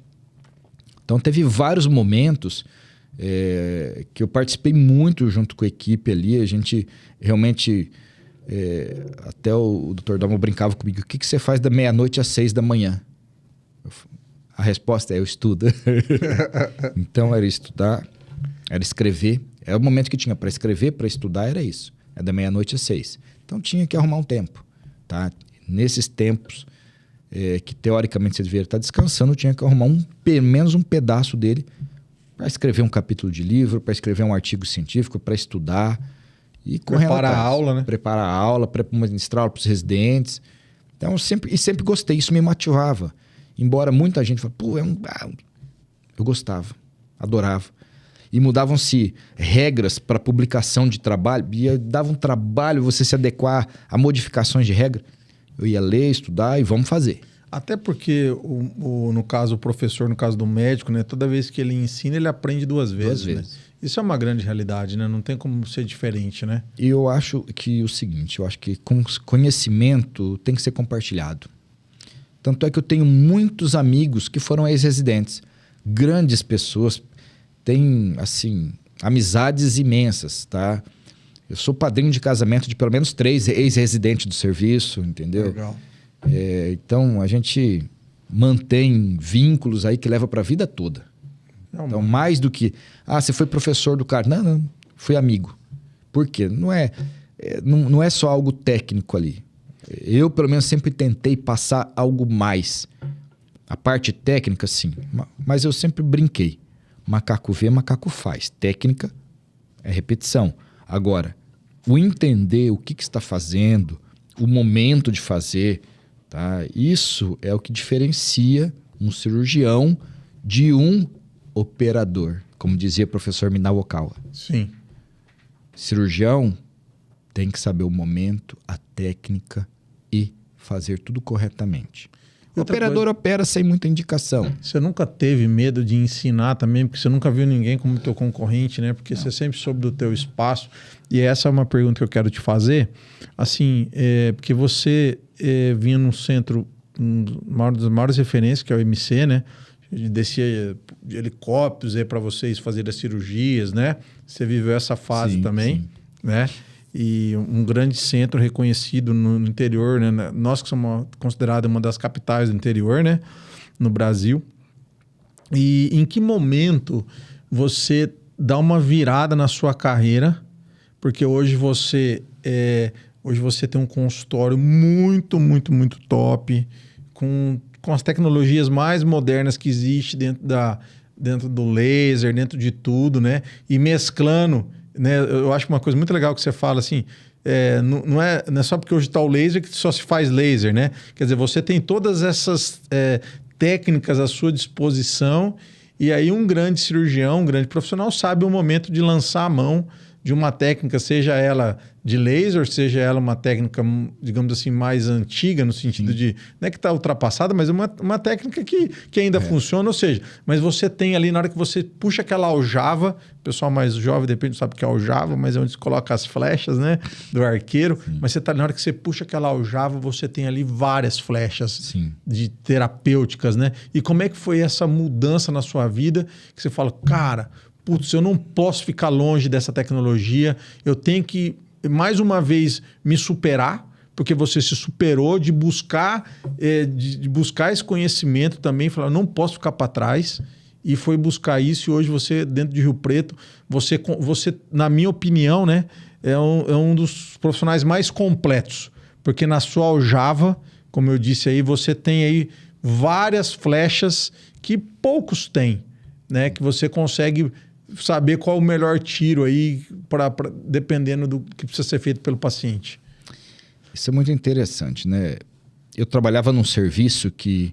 Então, teve vários momentos que eu participei muito junto com a equipe ali. A gente realmente... até o Dr. Dalmo brincava comigo. O que você faz da meia-noite às 6 da manhã? A resposta é: eu estudo. Então, era estudar, era escrever. Era o momento que tinha para escrever, para estudar, era isso. É da meia-noite às 6. Então, tinha que arrumar um tempo. Tá? Nesses tempos que, teoricamente, você deveria estar descansando, tinha que arrumar pelo menos um pedaço dele para escrever um capítulo de livro, para escrever um artigo científico, para estudar e correr Preparar a aula, né? Preparar a aula, para ministrar aula para os residentes. Então, eu sempre gostei, isso me motivava. Embora muita gente fale, pô, eu gostava, adorava. E mudavam-se regras para publicação de trabalho, e dava um trabalho você se adequar a modificações de regra. Eu ia ler, estudar e vamos fazer. Até porque, no caso, o professor, no caso do médico, né, toda vez que ele ensina, ele aprende duas vezes. Né? Isso é uma grande realidade, né? Não tem como ser diferente, né? E eu acho que o seguinte, eu acho que conhecimento tem que ser compartilhado. Tanto é que eu tenho muitos amigos que foram ex-residentes, grandes pessoas, têm, assim, amizades imensas, tá? Eu sou padrinho de casamento de pelo menos 3 ex-residentes do serviço, entendeu? Legal. Então, a gente mantém vínculos aí que leva para a vida toda. Então, mais do que... você foi professor do cara. Não, fui amigo. Por quê? Não é só algo técnico ali. Eu, pelo menos, sempre tentei passar algo mais. A parte técnica, sim. Mas eu sempre brinquei. Macaco vê, macaco faz. Técnica é repetição. Agora, o entender o que está fazendo, o momento de fazer, tá? Isso é o que diferencia um cirurgião de um operador, como dizia o professor Minao Okawa. Sim. Cirurgião tem que saber o momento, a técnica e fazer tudo corretamente. O operador opera sem muita indicação. Você nunca teve medo de ensinar também, porque você nunca viu ninguém como teu concorrente, né? Porque você sempre soube do teu espaço. E essa é uma pergunta que eu quero te fazer. Assim, porque você vinha num centro, uma das maiores referências, que é o MC, né? A gente descia de helicópteros aí para vocês fazerem as cirurgias, né? Você viveu essa fase também, sim. Né? E um grande centro reconhecido no interior, né? Nós que somos considerados uma das capitais do interior, né? No Brasil. E em que momento você dá uma virada na sua carreira? Porque hoje você tem um consultório muito, muito, muito top, com as tecnologias mais modernas que existem dentro do laser, dentro de tudo, né? E mesclando... Né? Eu acho uma coisa muito legal que você fala assim, não é só porque hoje está o laser que só se faz laser, né? Quer dizer, você tem todas essas técnicas à sua disposição e aí um grande cirurgião, um grande profissional sabe o momento de lançar a mão de uma técnica, seja ela de laser, seja ela uma técnica, digamos assim, mais antiga, no sentido de... Não é que está ultrapassada, mas é uma técnica que ainda funciona, ou seja, mas você tem ali, na hora que você puxa aquela aljava, o pessoal mais jovem, de repente, não sabe o que é aljava, mas é onde se coloca as flechas, né, do arqueiro, mas na hora que você puxa aquela aljava, você tem ali várias flechas de terapêuticas, né? E como é que foi essa mudança na sua vida, que você fala, cara... Putz, eu não posso ficar longe dessa tecnologia, eu tenho que, mais uma vez, me superar, porque você se superou de buscar esse conhecimento também, falar, não posso ficar para trás, e foi buscar isso, e hoje você, dentro de Rio Preto, você na minha opinião, né, é um dos profissionais mais completos, porque na sua aljava, como eu disse aí, você tem aí várias flechas que poucos têm, né? Que você consegue saber qual o melhor tiro aí, dependendo do que precisa ser feito pelo paciente. Isso é muito interessante, né? Eu trabalhava num serviço que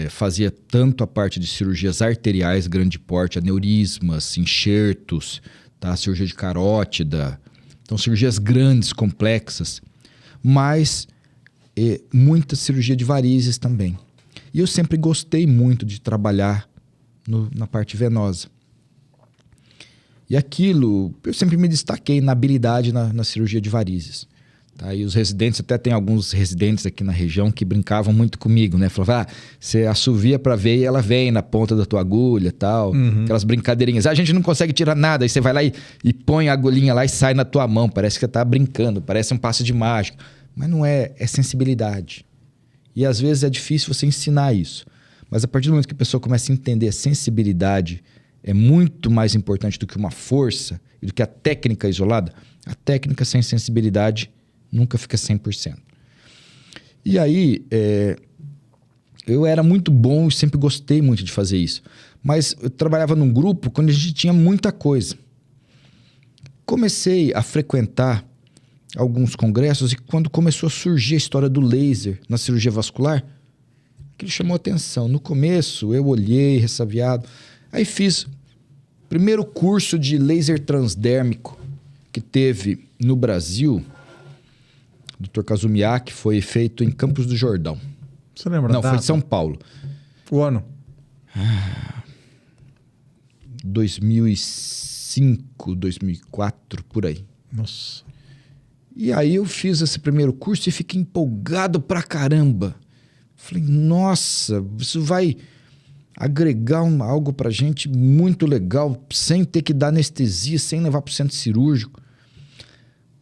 fazia tanto a parte de cirurgias arteriais, grande porte, aneurismas, enxertos, tá? Cirurgia de carótida. Então, cirurgias grandes, complexas, mas muita cirurgia de varizes também. E eu sempre gostei muito de trabalhar na parte venosa. E aquilo, eu sempre me destaquei na habilidade na cirurgia de varizes. Tá? E os residentes, até tem alguns residentes aqui na região que brincavam muito comigo, né? Falavam, você assovia pra ver e ela vem na ponta da tua agulha e tal. Aquelas brincadeirinhas. A gente não consegue tirar nada. Aí você vai lá e põe a agulhinha lá e sai na tua mão. Parece que você tá brincando, parece um passe de mágica. Mas não é sensibilidade. E às vezes é difícil você ensinar isso. Mas a partir do momento que a pessoa começa a entender a sensibilidade é muito mais importante do que uma força e do que a técnica isolada, a técnica sem sensibilidade nunca fica 100%. E aí, eu era muito bom e sempre gostei muito de fazer isso. Mas eu trabalhava num grupo quando a gente tinha muita coisa. Comecei a frequentar alguns congressos e quando começou a surgir a história do laser na cirurgia vascular, aquilo chamou atenção. No começo, eu olhei, ressabiado. Aí fiz o primeiro curso de laser transdérmico que teve no Brasil, Dr. Kazumiaki, foi feito em Campos do Jordão. Você lembra? Não, foi em São Paulo. O ano? 2005, 2004, por aí. Nossa. E aí eu fiz esse primeiro curso e fiquei empolgado pra caramba. Falei, nossa, isso vai agregar algo pra gente muito legal, sem ter que dar anestesia, sem levar pro centro cirúrgico.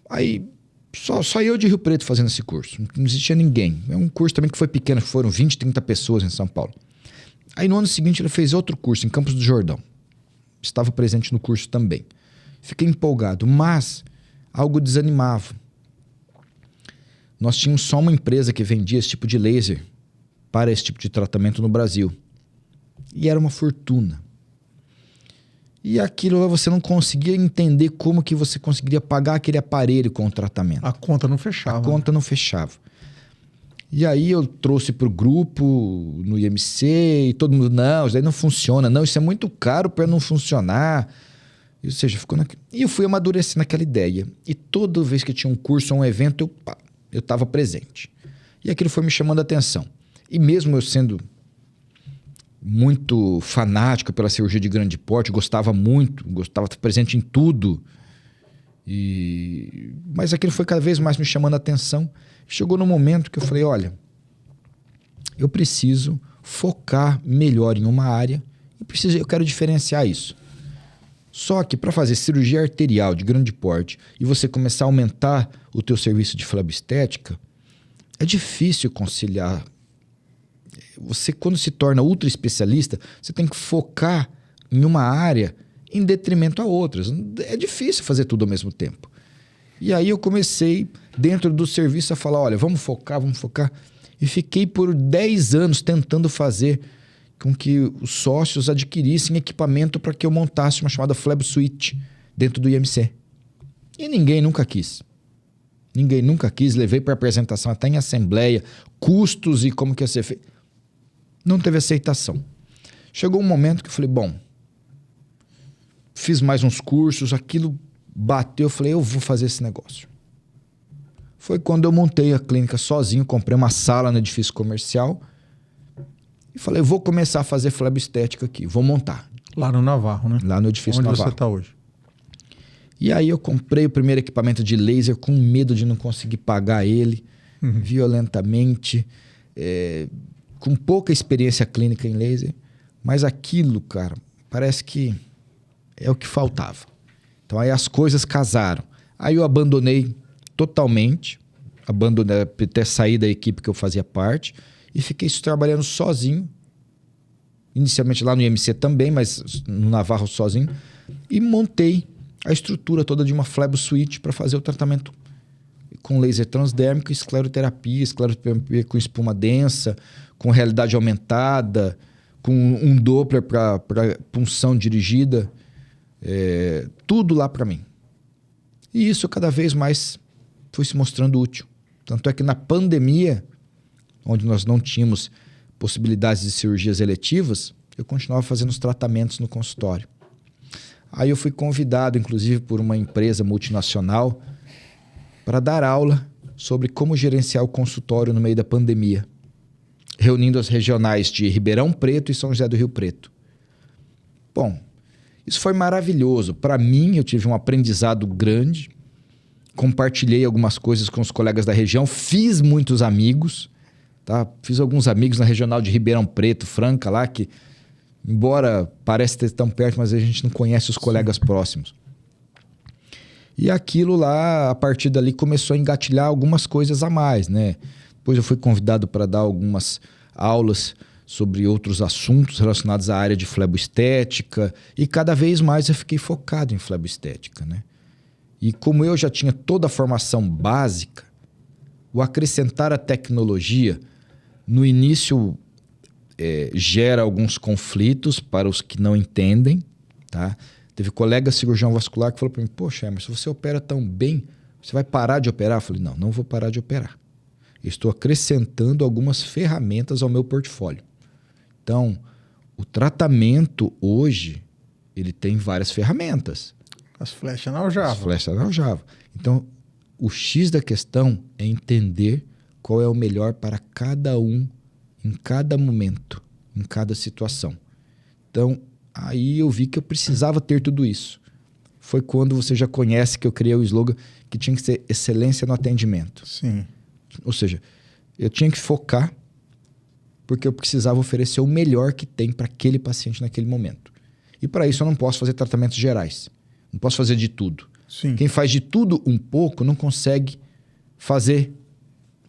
Aí só eu de Rio Preto fazendo esse curso. Não existia ninguém. É um curso também que foi pequeno, foram 20, 30 pessoas em São Paulo. Aí no ano seguinte ele fez outro curso em Campos do Jordão. Estava presente no curso também. Fiquei empolgado, mas algo desanimava. Nós tínhamos só uma empresa que vendia esse tipo de laser para esse tipo de tratamento no Brasil. E era uma fortuna. E aquilo lá você não conseguia entender como que você conseguiria pagar aquele aparelho com o tratamento. A conta não fechava. A conta não fechava. E aí eu trouxe para o grupo, no IMC, e todo mundo, não, isso aí não funciona. Não, isso é muito caro para não funcionar. Ou seja, E eu fui amadurecendo aquela ideia. E toda vez que tinha um curso ou um evento, eu estava presente. E aquilo foi me chamando a atenção. E mesmo eu sendo muito fanático pela cirurgia de grande porte, gostava de presente em tudo. Mas aquilo foi cada vez mais me chamando a atenção. Chegou no momento que eu falei, olha, eu preciso focar melhor em uma área e eu quero diferenciar isso. Só que para fazer cirurgia arterial de grande porte e você começar a aumentar o teu serviço de flebestética, é difícil conciliar. Você, quando se torna ultra especialista, você tem que focar em uma área em detrimento a outras. É difícil fazer tudo ao mesmo tempo. E aí eu comecei, dentro do serviço, a falar, olha, vamos focar. E fiquei por 10 anos tentando fazer com que os sócios adquirissem equipamento para que eu montasse uma chamada Fleb Suite dentro do IMC. E ninguém nunca quis. Levei para apresentação até em assembleia, custos e como que ia ser feito. Não teve aceitação. Chegou um momento que eu falei, bom, fiz mais uns cursos, aquilo bateu, eu falei, eu vou fazer esse negócio. Foi quando eu montei a clínica sozinho, comprei uma sala no edifício comercial e falei, eu vou começar a fazer flebestética aqui, vou montar. Lá no Navarro, né? Lá no edifício Navarro. Onde você está hoje? E aí eu comprei o primeiro equipamento de laser com medo de não conseguir pagar ele violentamente, com pouca experiência clínica em laser, mas aquilo, cara, parece que é o que faltava. Então aí as coisas casaram. Aí eu abandonei totalmente, até sair da equipe que eu fazia parte e fiquei trabalhando sozinho, inicialmente lá no IMC também, mas no Navarro sozinho, e montei a estrutura toda de uma flebo suite para fazer o tratamento com laser transdérmico, escleroterapia com espuma densa, com realidade aumentada, com um Doppler para punção dirigida, tudo lá para mim. E isso cada vez mais foi se mostrando útil. Tanto é que na pandemia, onde nós não tínhamos possibilidades de cirurgias eletivas, eu continuava fazendo os tratamentos no consultório. Aí eu fui convidado, inclusive, por uma empresa multinacional para dar aula sobre como gerenciar o consultório no meio da pandemia, reunindo as regionais de Ribeirão Preto e São José do Rio Preto. Bom, isso foi maravilhoso. Para mim, eu tive um aprendizado grande, compartilhei algumas coisas com os colegas da região, fiz muitos amigos, tá? Fiz alguns amigos na regional de Ribeirão Preto, Franca, lá que, embora pareça ter tão perto, mas a gente não conhece os colegas próximos. E aquilo lá, a partir dali, começou a engatilhar algumas coisas a mais, né? Depois eu fui convidado para dar algumas aulas sobre outros assuntos relacionados à área de fleboestética e cada vez mais eu fiquei focado em fleboestética, né? E como eu já tinha toda a formação básica, o acrescentar a tecnologia, no início gera alguns conflitos para os que não entendem, tá? Teve colega cirurgião vascular que falou para mim, poxa, Emerson, você opera tão bem, você vai parar de operar? Eu falei, não vou parar de operar. Eu estou acrescentando algumas ferramentas ao meu portfólio. Então, o tratamento hoje, ele tem várias ferramentas. As flechas na aljava. As flechas na aljava. Então, o X da questão é entender qual é o melhor para cada um, em cada momento, em cada situação. Então, aí eu vi que eu precisava ter tudo isso. Foi quando você já conhece que eu criei o slogan que tinha que ser excelência no atendimento. Sim. Ou seja, eu tinha que focar porque eu precisava oferecer o melhor que tem para aquele paciente naquele momento. E para isso eu não posso fazer tratamentos gerais. Não posso fazer de tudo. Sim. Quem faz de tudo um pouco não consegue fazer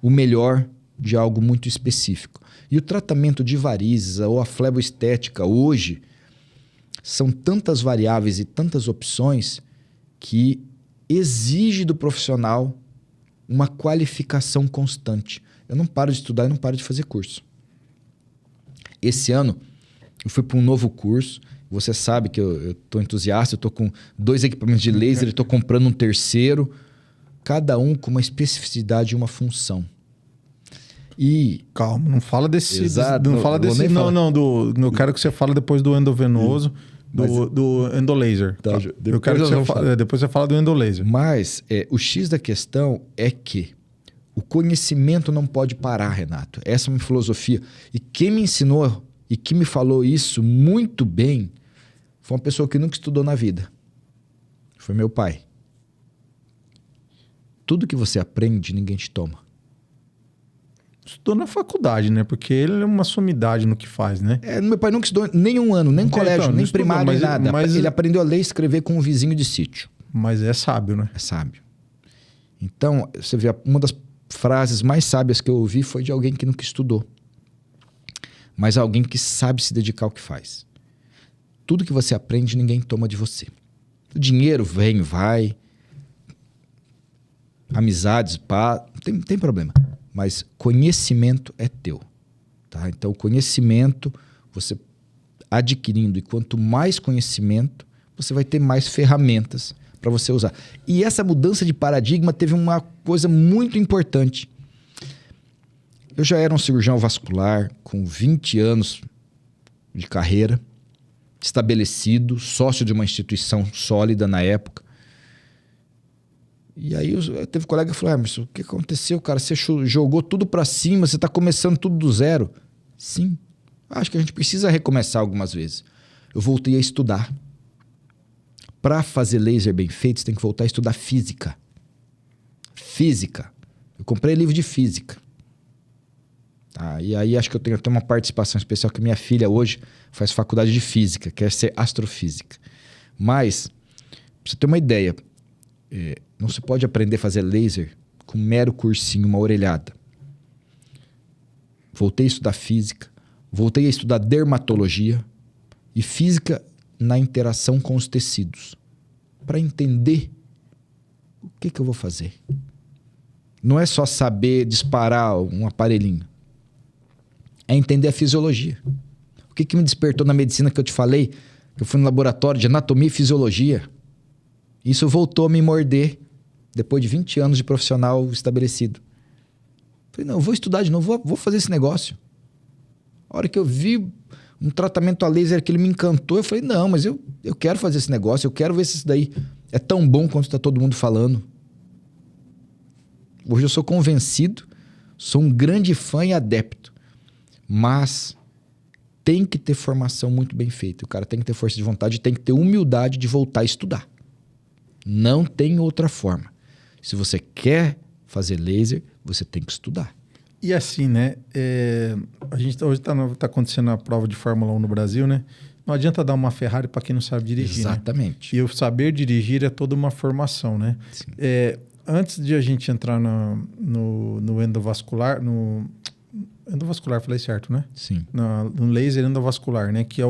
o melhor de algo muito específico. E o tratamento de varizes ou a fleboestética hoje são tantas variáveis e tantas opções que exige do profissional uma qualificação constante. Eu não paro de estudar e não paro de fazer curso. Esse ano, eu fui para um novo curso. Você sabe que eu estou entusiasta, eu estou com 2 equipamentos de laser, estou comprando um terceiro, cada um com uma especificidade e uma função. E... Calma, não fala desse... Exato, não fala desse... Eu quero que você fale depois do endovenoso, do endolaser. Tá, eu quero que depois você fala do endolaser. Mas o X da questão é que o conhecimento não pode parar, Renato. Essa é uma filosofia. E quem me ensinou e que me falou isso muito bem foi uma pessoa que nunca estudou na vida. Foi meu pai. Tudo que você aprende, ninguém te toma. Estudou na faculdade, né? Porque ele é uma sumidade no que faz, né? Meu pai nunca estudou nem um ano, nem colégio, nem primário, nem nada. Mas ele aprendeu a ler e escrever com um vizinho de sítio. Mas é sábio, né? É sábio. Então, você vê, uma das frases mais sábias que eu ouvi foi de alguém que nunca estudou. Mas alguém que sabe se dedicar ao que faz. Tudo que você aprende, ninguém toma de você. O dinheiro vem, vai. Amizades, pá, tem problema. Mas conhecimento é teu. Tá? Então, conhecimento, você adquirindo, e quanto mais conhecimento, você vai ter mais ferramentas para você usar. E essa mudança de paradigma teve uma coisa muito importante. Eu já era um cirurgião vascular com 20 anos de carreira, estabelecido, sócio de uma instituição sólida na época. E aí teve um colega que falou, Emerson, o que aconteceu, cara? Você jogou tudo para cima, você está começando tudo do zero. Sim, acho que a gente precisa recomeçar algumas vezes. Eu voltei a estudar. Para fazer laser bem feito, você tem que voltar a estudar física. Física. Eu comprei livro de física. E aí acho que eu tenho até uma participação especial, que minha filha hoje faz faculdade de física, quer ser astrofísica. Mas, pra você ter uma ideia, não se pode aprender a fazer laser com um mero cursinho, uma orelhada. Voltei a estudar física, voltei a estudar dermatologia e física na interação com os tecidos. para entender o que eu vou fazer. Não é só saber disparar um aparelhinho. É entender a fisiologia. O que me despertou na medicina que eu te falei? Eu fui no laboratório de anatomia e fisiologia. Isso voltou a me morder depois de 20 anos de profissional estabelecido. Falei, não, eu vou estudar de novo, vou fazer esse negócio. A hora que eu vi um tratamento a laser que ele me encantou, eu falei, não, mas eu quero fazer esse negócio, eu quero ver se isso daí é tão bom quanto está todo mundo falando. Hoje eu sou convencido, sou um grande fã e adepto, mas tem que ter formação muito bem feita. O cara tem que ter força de vontade, tem que ter humildade de voltar a estudar. Não tem outra forma. Se você quer fazer laser, você tem que estudar. E assim, né? A gente hoje tá acontecendo a prova de Fórmula 1 no Brasil, né? Não adianta dar uma Ferrari para quem não sabe dirigir. Exatamente. Né? E o saber dirigir é toda uma formação, né? Antes de a gente entrar no endovascular, endovascular, falei certo, né? Sim. No laser endovascular, né? Que é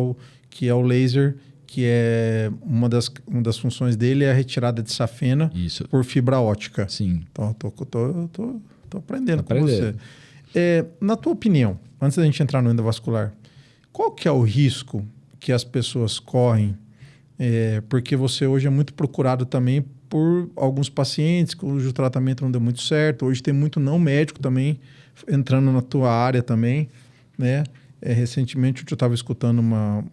o laser que é uma das funções dele é a retirada de safena por fibra ótica. Sim. Então, tô aprendendo com você. Na tua opinião, antes da gente entrar no endovascular, qual que é o risco que as pessoas correm? Porque você hoje é muito procurado também por alguns pacientes cujo tratamento não deu muito certo. Hoje tem muito não médico também entrando na tua área também, né? Recentemente eu estava escutando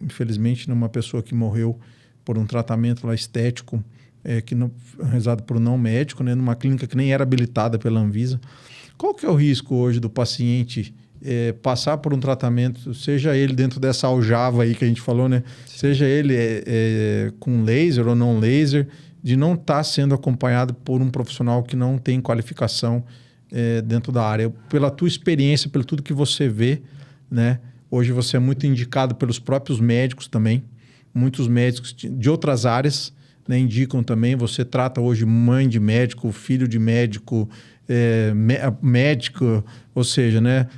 infelizmente, uma pessoa que morreu por um tratamento lá estético, realizado por um não médico, né? Numa clínica que nem era habilitada pela Anvisa. Qual que é o risco hoje do paciente passar por um tratamento, seja ele dentro dessa aljava aí que a gente falou, né? Seja ele com laser ou não laser, de não estar sendo acompanhado por um profissional que não tem qualificação dentro da área? Pela tua experiência, pelo tudo que você vê, né? Hoje você é muito indicado pelos próprios médicos também. Muitos médicos de outras áreas, né, indicam também. Você trata hoje mãe de médico, filho de médico, médico, ou seja, né?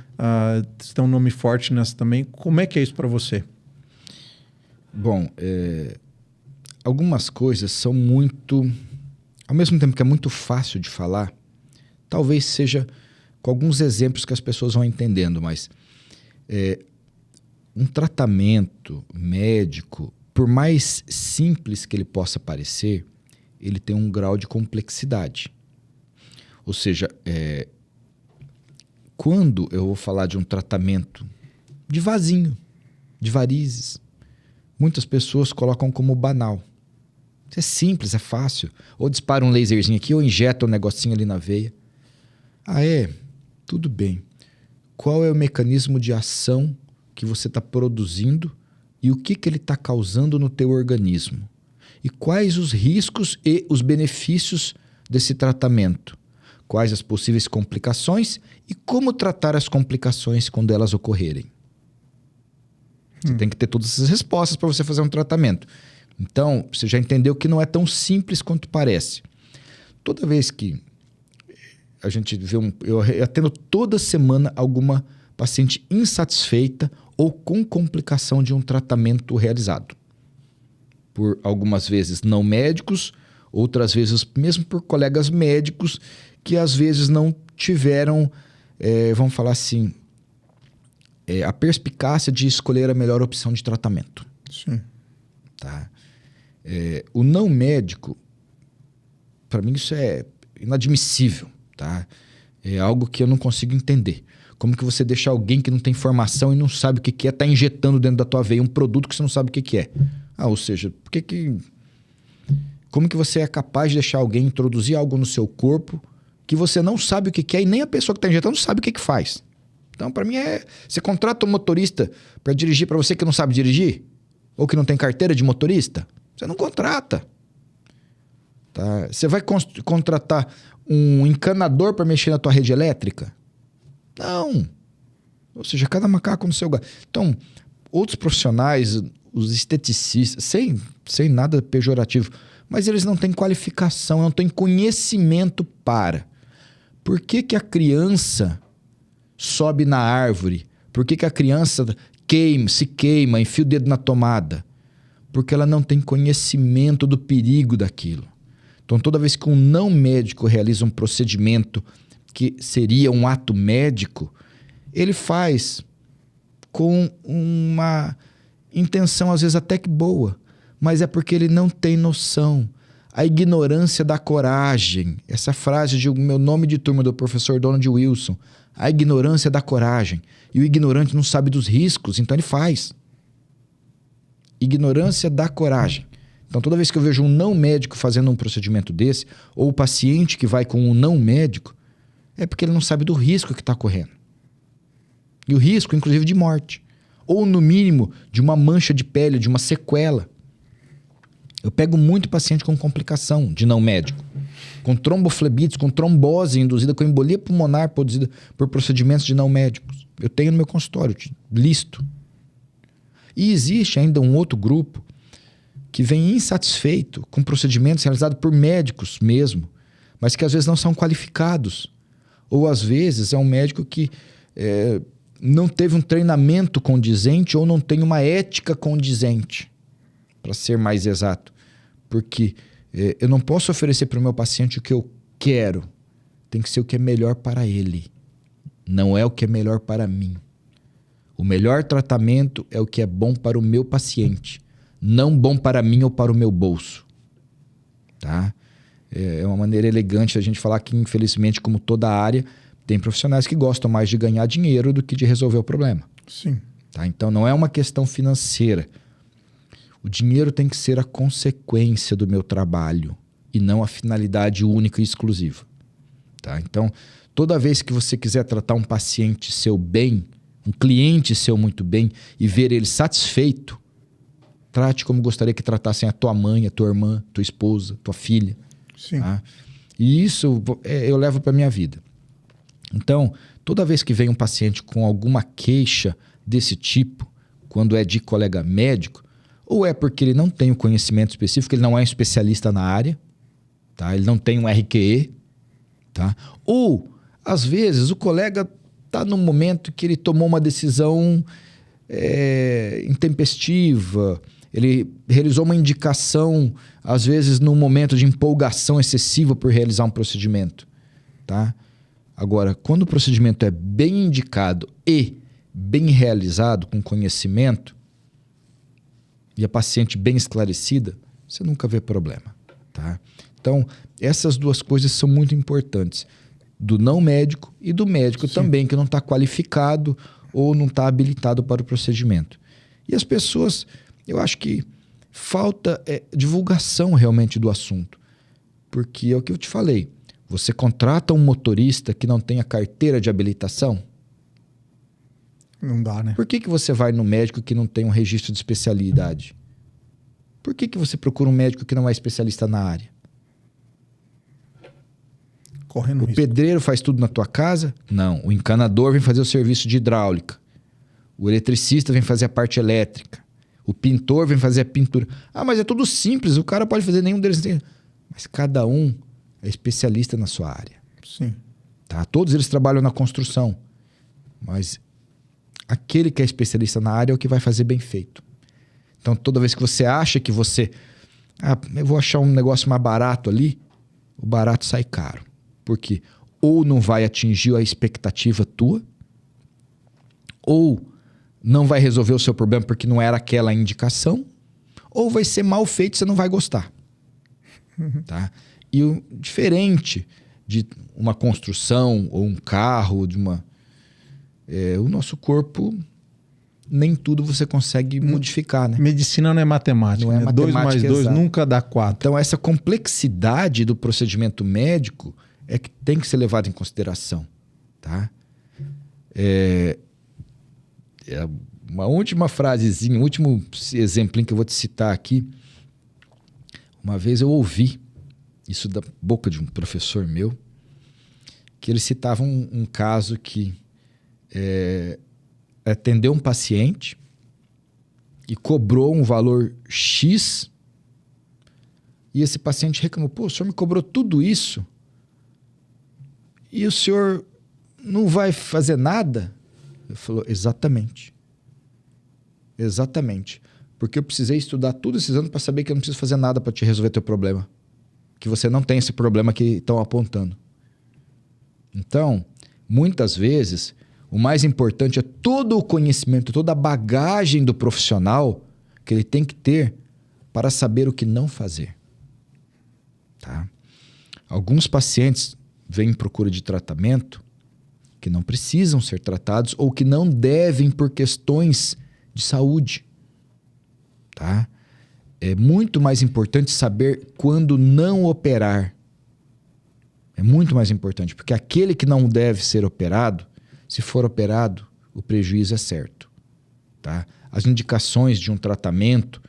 Você tem um nome forte nessa também. Como é que é isso para você? Bom, algumas coisas são muito... Ao mesmo tempo que é muito fácil de falar, talvez seja com alguns exemplos que as pessoas vão entendendo, mas um tratamento médico, por mais simples que ele possa parecer, ele tem um grau de complexidade. Ou seja, quando eu vou falar de um tratamento de vasinho, de varizes, muitas pessoas colocam como banal. Isso é simples, é fácil. Ou dispara um laserzinho aqui, ou injeta um negocinho ali na veia. Tudo bem. Qual é o mecanismo de ação que você está produzindo e o que ele está causando no teu organismo? E quais os riscos e os benefícios desse tratamento? Quais as possíveis complicações e como tratar as complicações quando elas ocorrerem? Você tem que ter todas essas respostas para você fazer um tratamento. Então, você já entendeu que não é tão simples quanto parece. Toda vez que a gente vê eu atendo toda semana alguma paciente insatisfeita ou com complicação de um tratamento realizado. Por algumas vezes não médicos, outras vezes mesmo por colegas médicos que às vezes não tiveram, vamos falar assim, a perspicácia de escolher a melhor opção de tratamento. Sim. Tá? O não médico, para mim isso é inadmissível. Tá? É algo que eu não consigo entender. Como que você deixa alguém que não tem formação e não sabe o que é, tá injetando dentro da tua veia um produto que você não sabe o que é? Ou seja, como que você é capaz de deixar alguém introduzir algo no seu corpo que você não sabe o que é e nem a pessoa que está injetando sabe o que faz? Então, para mim, você contrata um motorista para dirigir para você que não sabe dirigir? Ou que não tem carteira de motorista? Você não contrata. Tá? Você vai contratar um encanador para mexer na tua rede elétrica? Não. Ou seja, cada macaco no seu galho. Então, outros profissionais, os esteticistas, sem nada pejorativo, mas eles não têm qualificação, não têm conhecimento para. Por que a criança sobe na árvore? Por que a criança se queima, enfia o dedo na tomada? porque ela não tem conhecimento do perigo daquilo. Então, toda vez que um não médico realiza um procedimento que seria um ato médico, ele faz com uma intenção, às vezes até que boa, mas é porque ele não tem noção. A ignorância da coragem. Essa frase de meu nome de turma do professor Donald Wilson. A ignorância da coragem. E o ignorante não sabe dos riscos, então ele faz. Ignorância da coragem. Então, toda vez que eu vejo um não médico fazendo um procedimento desse, ou o paciente que vai com um não médico, é porque ele não sabe do risco que está correndo. E o risco, inclusive, de morte. Ou, no mínimo, de uma mancha de pele, de uma sequela. Eu pego muito paciente com complicação de não médico. Com tromboflebites, com trombose induzida, com embolia pulmonar produzida por procedimentos de não médicos. Eu tenho no meu consultório, listo. E existe ainda um outro grupo que vem insatisfeito com procedimentos realizados por médicos mesmo, mas que às vezes não são qualificados. Ou às vezes é um médico que não teve um treinamento condizente ou não tem uma ética condizente, para ser mais exato. Porque eu não posso oferecer para o meu paciente o que eu quero. Tem que ser o que é melhor para ele. Não é o que é melhor para mim. O melhor tratamento é o que é bom para o meu paciente. Não bom para mim ou para o meu bolso. Tá? É uma maneira elegante a gente falar que, infelizmente, como toda área, tem profissionais que gostam mais de ganhar dinheiro do que de resolver o problema. Sim. Tá? Então, não é uma questão financeira. O dinheiro tem que ser a consequência do meu trabalho e não a finalidade única e exclusiva. Tá? Então, toda vez que você quiser tratar um paciente seu bem, um cliente seu muito bem e ver ele satisfeito, trate como gostaria que tratassem a tua mãe, a tua irmã, tua esposa, tua filha. Sim. Tá? E isso eu levo para a minha vida. Então, toda vez que vem um paciente com alguma queixa desse tipo, quando é de colega médico, ou é porque ele não tem o conhecimento específico, ele não é um especialista na área, tá? Ele não tem um RQE, tá? Ou, às vezes, o colega está num momento que ele tomou uma decisão intempestiva, ele realizou uma indicação, às vezes, num momento de empolgação excessiva por realizar um procedimento. Tá? Agora, quando o procedimento é bem indicado e bem realizado, com conhecimento, e a paciente bem esclarecida, você nunca vê problema. Tá? Então, essas duas coisas são muito importantes. Do não médico e do médico Sim. também, que não está qualificado ou não está habilitado para o procedimento. E as pessoas, eu acho que falta divulgação realmente do assunto. Porque é o que eu te falei. Você contrata um motorista que não tem a carteira de habilitação? Não dá, né? Por que você vai no médico que não tem um registro de especialidade? Por que você procura um médico que não é especialista na área? Correndo risco. Pedreiro faz tudo na tua casa? Não. O encanador vem fazer o serviço de hidráulica. O eletricista vem fazer a parte elétrica. O pintor vem fazer a pintura. Ah, mas é tudo simples. O cara pode fazer nenhum deles. Mas cada um é especialista na sua área. Sim. Tá? Todos eles trabalham na construção. Mas aquele que é especialista na área é o que vai fazer bem feito. Então, toda vez que você acha que você... eu vou achar um negócio mais barato ali, o barato sai caro. Porque ou não vai atingir a expectativa tua, ou não vai resolver o seu problema porque não era aquela indicação, ou vai ser mal feito e você não vai gostar. Tá? E diferente de uma construção ou um carro, de uma... o nosso corpo, nem tudo você consegue modificar, né? Medicina não é matemática. Não é matemática, 2 mais 2 exato. nunca dá 4. Então, essa complexidade do procedimento médico é que tem que ser levada em consideração. Tá? Uma última frasezinha, um último exemplinho que eu vou te citar aqui. Uma vez eu ouvi isso da boca de um professor meu, que ele citava um caso que atendeu um paciente e cobrou um valor X, e esse paciente reclamou: pô, o senhor me cobrou tudo isso e o senhor não vai fazer nada? Ele falou: exatamente. Exatamente. Porque eu precisei estudar tudo esses anos para saber que eu não preciso fazer nada para te resolver teu problema. Que você não tem esse problema que estão apontando. Então, muitas vezes, o mais importante é todo o conhecimento, toda a bagagem do profissional que ele tem que ter para saber o que não fazer. Tá? Alguns pacientes vêm em procura de tratamento que não precisam ser tratados ou que não devem por questões de saúde. Tá? É muito mais importante saber quando não operar. É muito mais importante, porque aquele que não deve ser operado, se for operado, o prejuízo é certo. Tá? As indicações de um tratamento,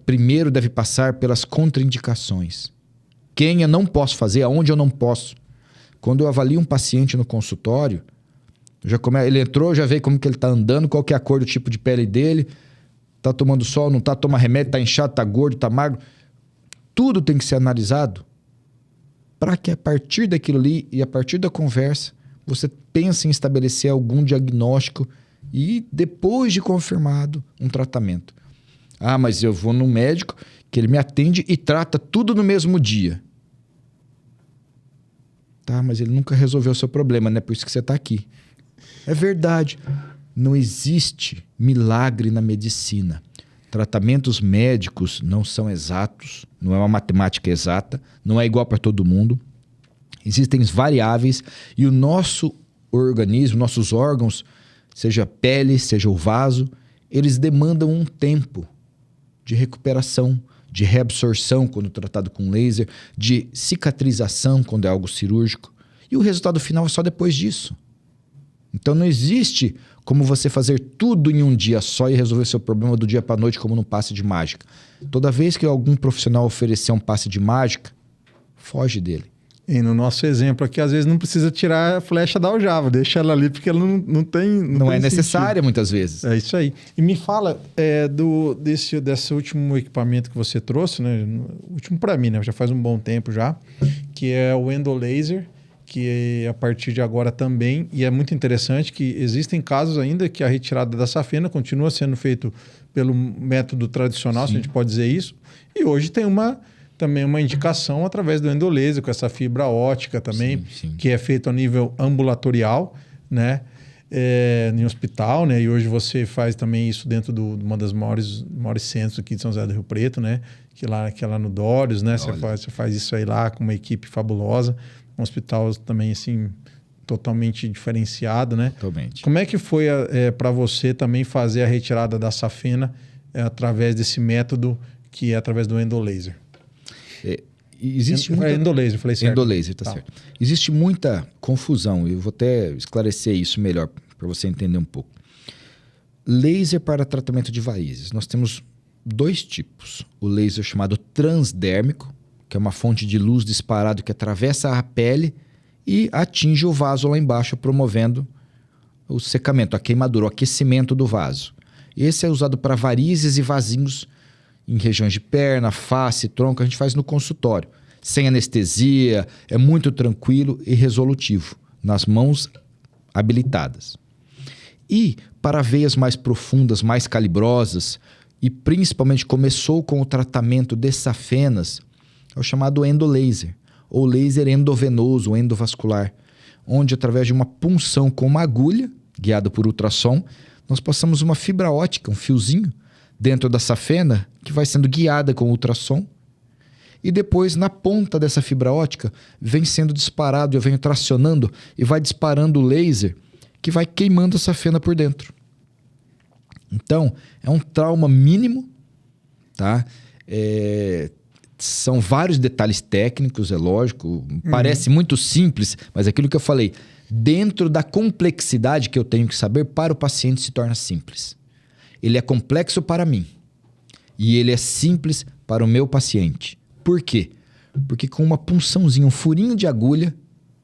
primeiro deve passar pelas contraindicações. Quem eu não posso fazer, aonde eu não posso. Quando eu avalio um paciente no consultório, ele entrou, já vê como que ele está andando, qual que é a cor do tipo de pele dele, está tomando sol, não está, toma remédio, está inchado, está gordo, está magro. Tudo tem que ser analisado para que a partir daquilo ali e a partir da conversa, você pense em estabelecer algum diagnóstico e, depois de confirmado, um tratamento. Ah, mas eu vou no médico que ele me atende e trata tudo no mesmo dia. Tá, mas ele nunca resolveu o seu problema, né? Por isso que você está aqui. É verdade. Não existe milagre na medicina. Tratamentos médicos não são exatos, não é uma matemática exata, não é igual para todo mundo. Existem variáveis e o nosso organismo, nossos órgãos, seja a pele, seja o vaso, eles demandam um tempo de recuperação, de reabsorção quando tratado com laser, de cicatrização quando é algo cirúrgico. E o resultado final é só depois disso. Então não existe como você fazer tudo em um dia só e resolver seu problema do dia para a noite como num passe de mágica. Toda vez que algum profissional oferecer um passe de mágica, foge dele. E no nosso exemplo aqui, às vezes não precisa tirar a flecha da aljava, deixa ela ali porque ela não tem Não é necessária muitas vezes. É isso aí. E me fala desse último equipamento que você trouxe, né? Último para mim, né? Já faz um bom tempo já, que é o endolaser, que a partir de agora também, e é muito interessante que existem casos ainda que a retirada da safena continua sendo feito pelo método tradicional, Sim. se a gente pode dizer isso, e hoje tem também uma indicação através do endolaser, com essa fibra ótica também, sim. que é feito a nível ambulatorial, né? Em hospital, né? E hoje você faz também isso dentro de uma das maiores centros aqui de São José do Rio Preto, né? Que é lá no Dórios, né? Você faz isso aí lá com uma equipe fabulosa. Um hospital também, assim, totalmente diferenciado, né? Totalmente. Como é que foi para você também fazer a retirada da safena através desse método que é através do endolaser? Existe muita... Endolaser, falei certo. Endolaser, tá certo. Existe muita confusão, eu vou até esclarecer isso melhor para você entender um pouco. Laser para tratamento de varizes. Nós temos dois tipos. O laser chamado transdérmico, que é uma fonte de luz disparado que atravessa a pele e atinge o vaso lá embaixo, promovendo o secamento, a queimadura, o aquecimento do vaso. Esse é usado para varizes e vasinhos em regiões de perna, face, tronco, a gente faz no consultório. Sem anestesia, é muito tranquilo e resolutivo, nas mãos habilitadas. E para veias mais profundas, mais calibrosas, e principalmente começou com o tratamento de safenas, é o chamado endolaser, ou laser endovenoso, ou endovascular, onde através de uma punção com uma agulha, guiada por ultrassom, nós passamos uma fibra ótica, um fiozinho, dentro da safena, que vai sendo guiada com ultrassom, e depois na ponta dessa fibra ótica vem sendo disparado, eu venho tracionando e vai disparando o laser que vai queimando a safena por dentro. Então, é um trauma mínimo, tá? São vários detalhes técnicos, é lógico, parece muito simples, mas aquilo que eu falei, dentro da complexidade que eu tenho que saber, para o paciente se torna simples. Ele é complexo para mim e ele é simples para o meu paciente. Por quê? Porque com uma punçãozinha, um furinho de agulha,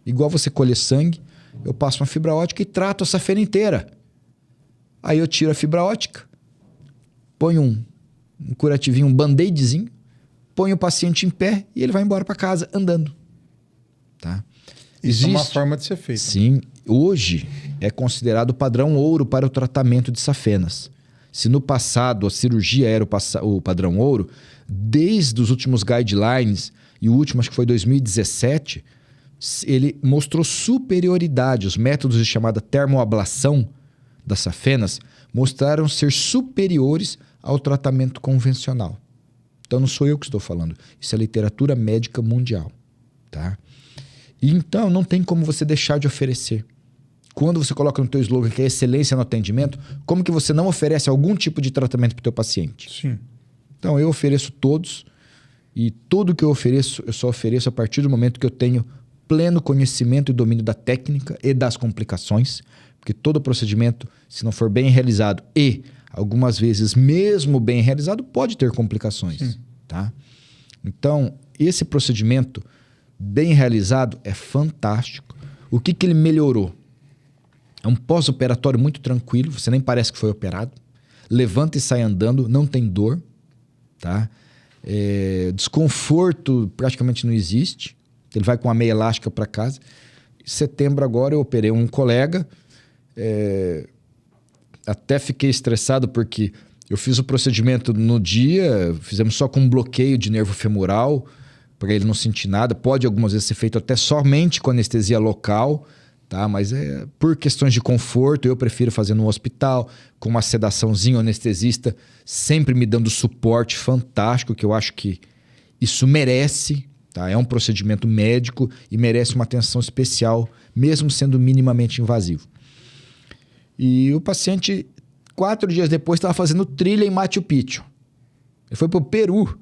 igual você colher sangue, eu passo uma fibra ótica e trato a safena inteira. Aí eu tiro a fibra ótica, ponho um curativinho, um band-aidzinho, ponho o paciente em pé e ele vai embora para casa andando. Tá? Isso é uma forma de ser feito. Sim. Hoje é considerado padrão ouro para o tratamento de safenas. Se no passado a cirurgia era o padrão ouro, desde os últimos guidelines, e o último acho que foi 2017, ele mostrou superioridade. Os métodos de chamada termoablação das safenas mostraram ser superiores ao tratamento convencional. Então não sou eu que estou falando, isso é literatura médica mundial. Tá? E então não tem como você deixar de oferecer. Quando você coloca no teu slogan que é excelência no atendimento, como que você não oferece algum tipo de tratamento para o teu paciente? Sim. Então eu ofereço todos, e tudo que eu ofereço, eu só ofereço a partir do momento que eu tenho pleno conhecimento e domínio da técnica e das complicações, porque todo procedimento, se não for bem realizado e algumas vezes mesmo bem realizado, pode ter complicações. Tá? Então, esse procedimento bem realizado é fantástico. O que ele melhorou? É um pós-operatório muito tranquilo, você nem parece que foi operado. Levanta e sai andando, não tem dor. Tá? Desconforto praticamente não existe. Ele vai com uma meia elástica para casa. Em setembro agora eu operei um colega. Até fiquei estressado porque eu fiz o procedimento no dia, fizemos só com um bloqueio de nervo femoral, para ele não sentir nada. Pode algumas vezes ser feito até somente com anestesia local, tá? Mas por questões de conforto, eu prefiro fazer no hospital, com uma sedaçãozinha, o anestesista sempre me dando suporte fantástico, que eu acho que isso merece. Tá? É um procedimento médico e merece uma atenção especial, mesmo sendo minimamente invasivo. E o paciente, 4 dias depois, estava fazendo trilha em Machu Picchu. Ele foi para o Peru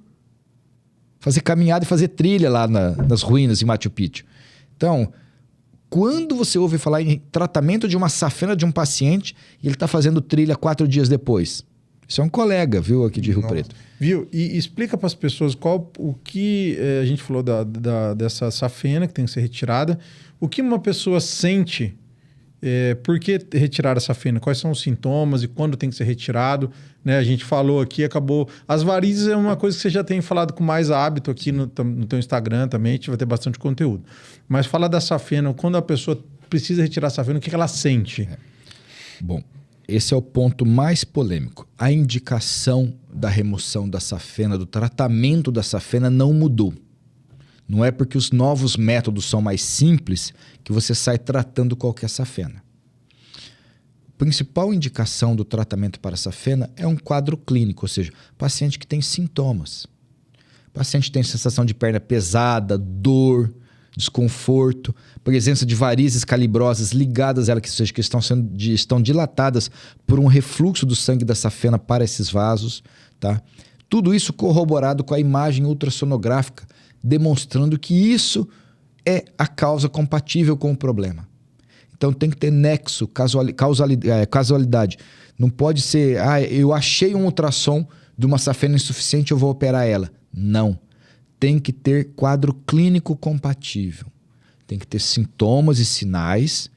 fazer caminhada e fazer trilha lá nas ruínas em Machu Picchu. Então, quando você ouve falar em tratamento de uma safena de um paciente e ele está fazendo trilha 4 dias depois? Isso é um colega, viu, aqui de Rio Preto. Viu? E explica para as pessoas o que a gente falou dessa safena que tem que ser retirada. O que uma pessoa sente, por que retirar essa safena? Quais são os sintomas e quando tem que ser retirado? Né? A gente falou aqui, acabou... As varizes é uma coisa que você já tem falado com mais hábito aqui no teu Instagram também, a gente vai ter bastante conteúdo. Mas falar da safena, quando a pessoa precisa retirar a safena, o que ela sente? Bom, esse é o ponto mais polêmico. A indicação da remoção da safena, do tratamento da safena não mudou. Não é porque os novos métodos são mais simples que você sai tratando qualquer safena. A principal indicação do tratamento para a safena é um quadro clínico, ou seja, paciente que tem sintomas. Paciente que tem sensação de perna pesada, dor, desconforto, presença de varizes calibrosas ligadas a ela, que estão dilatadas por um refluxo do sangue da safena para esses vasos. Tá? Tudo isso corroborado com a imagem ultrassonográfica, demonstrando que isso é a causa compatível com o problema. Então tem que ter nexo, causalidade. Não pode ser, eu achei um ultrassom de uma safena insuficiente, eu vou operar ela. Não. Tem que ter quadro clínico compatível. Tem que ter sintomas e sinais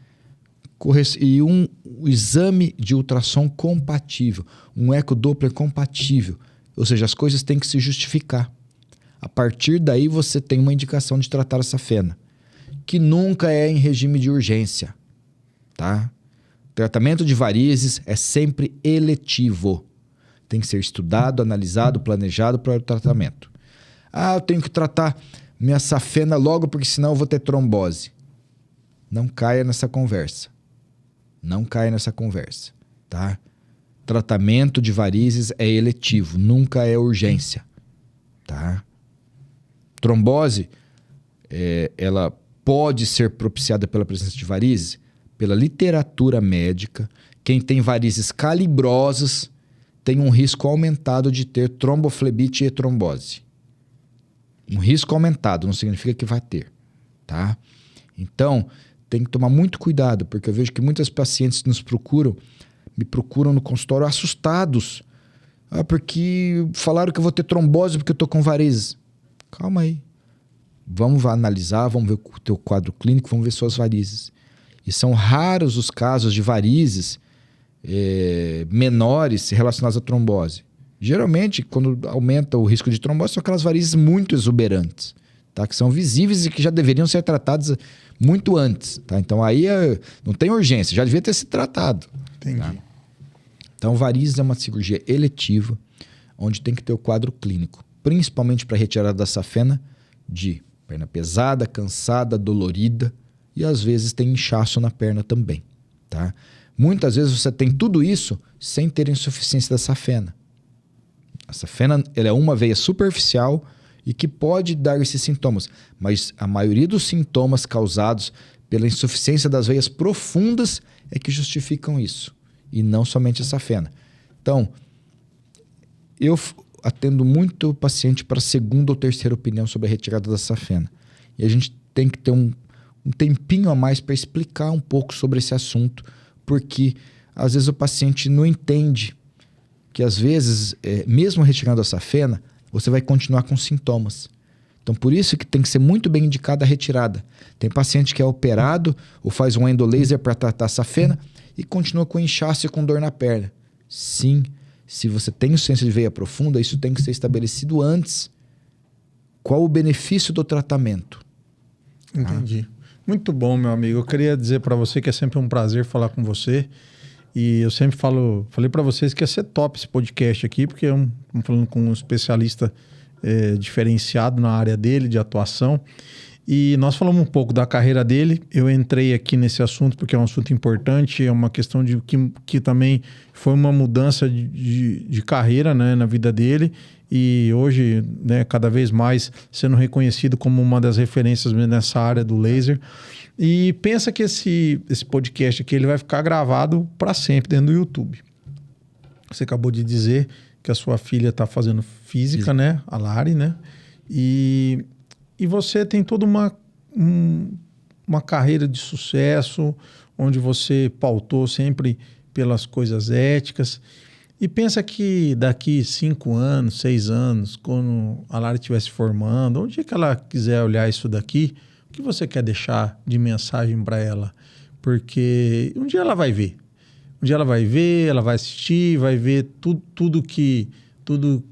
e um exame de ultrassom compatível, um ecodoppler compatível. Ou seja, as coisas têm que se justificar. A partir daí você tem uma indicação de tratar a safena, que nunca é em regime de urgência. Tá? Tratamento de varizes é sempre eletivo. Tem que ser estudado, analisado, planejado para o tratamento. Eu tenho que tratar minha safena logo porque senão eu vou ter trombose. Não caia nessa conversa. Não caia nessa conversa. Tá? Tratamento de varizes é eletivo, nunca é urgência. Tá? Trombose, ela pode ser propiciada pela presença de varizes? Pela literatura médica, quem tem varizes calibrosas tem um risco aumentado de ter tromboflebite e trombose. Um risco aumentado, não significa que vai ter, tá? Então, tem que tomar muito cuidado, porque eu vejo que muitas pacientes me procuram no consultório assustados. Porque falaram que eu vou ter trombose porque eu tô com varizes. Calma aí. Vamos analisar, vamos ver o teu quadro clínico, vamos ver suas varizes. E são raros os casos de varizes menores relacionados à trombose. Geralmente, quando aumenta o risco de trombose, são aquelas varizes muito exuberantes, tá? Que são visíveis e que já deveriam ser tratadas muito antes. Tá? Então aí não tem urgência, já devia ter sido tratado. Entendi. Tá? Então, varizes é uma cirurgia eletiva, onde tem que ter o quadro clínico, principalmente para retirada da safena de perna pesada, cansada, dolorida e às vezes tem inchaço na perna também, tá? Muitas vezes você tem tudo isso sem ter insuficiência da safena. A safena ela é uma veia superficial e que pode dar esses sintomas, mas a maioria dos sintomas causados pela insuficiência das veias profundas é que justificam isso, e não somente a safena. Então, eu atendo muito paciente para segunda ou terceira opinião sobre a retirada da safena. E a gente tem que ter um tempinho a mais para explicar um pouco sobre esse assunto, porque às vezes o paciente não entende que às vezes, mesmo retirando a safena, você vai continuar com sintomas. Então, por isso que tem que ser muito bem indicada a retirada. Tem paciente que é operado ou faz um endolaser para tratar a safena e continua com inchaço e com dor na perna. Sim, se você tem insuficiência de veia profunda, isso tem que ser estabelecido antes. Qual o benefício do tratamento? Entendi. Muito bom, meu amigo. Eu queria dizer para você que é sempre um prazer falar com você. E eu sempre falei para vocês que ia ser top esse podcast aqui, porque estamos falando com um especialista diferenciado na área dele, de atuação. E nós falamos um pouco da carreira dele. Eu entrei aqui nesse assunto porque é um assunto importante, é uma questão de que também foi uma mudança de carreira, né, na vida dele. E hoje, né, cada vez mais sendo reconhecido como uma das referências nessa área do laser. E pensa que esse podcast aqui ele vai ficar gravado para sempre dentro do YouTube. Você acabou de dizer que a sua filha está fazendo física, né? A Lari, né? E você tem toda uma carreira de sucesso, onde você pautou sempre pelas coisas éticas. E pensa que daqui 5 anos, 6 anos, quando a Lari estiver se formando, onde que ela quiser olhar isso daqui, o que você quer deixar de mensagem para ela? Porque um dia ela vai ver. Um dia ela vai ver, ela vai assistir, vai ver tudo que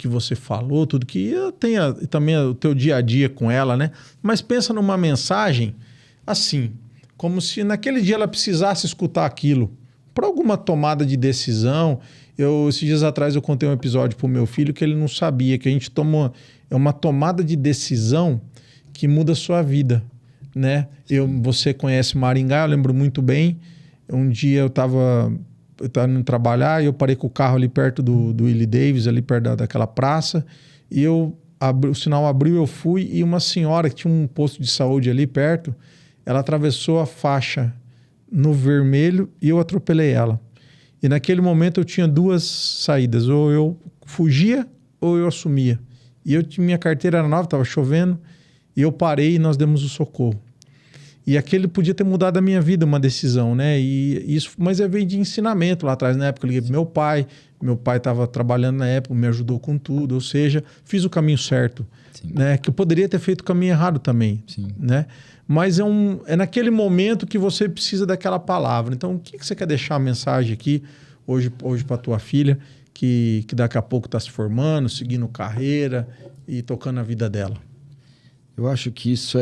você falou, tudo que tenha também o teu dia a dia com ela, né? Mas pensa numa mensagem assim, como se naquele dia ela precisasse escutar aquilo. Para alguma tomada de decisão. Esses dias atrás eu contei um episódio para o meu filho que ele não sabia, que a gente toma uma tomada de decisão que muda a sua vida, né? Você conhece Maringá, eu lembro muito bem. Um dia eu estava indo trabalhar e eu parei com o carro ali perto do Willie Davis, ali perto daquela praça, e o sinal abriu, eu fui, e uma senhora que tinha um posto de saúde ali perto, ela atravessou a faixa no vermelho e eu atropelei ela. E naquele momento eu tinha 2 saídas, ou eu fugia ou eu assumia. E minha carteira era nova, estava chovendo, e eu parei e nós demos o socorro. E aquele podia ter mudado a minha vida, uma decisão, né? E isso, mas veio de ensinamento lá atrás. Na época eu liguei pro meu pai estava trabalhando na época, me ajudou com tudo, ou seja, fiz o caminho certo. Né? Que eu poderia ter feito o caminho errado também. Sim. Né? Mas é naquele momento que você precisa daquela palavra. Então, o que você quer deixar a mensagem aqui hoje para tua filha, que daqui a pouco está se formando, seguindo carreira e tocando a vida dela? Eu acho que isso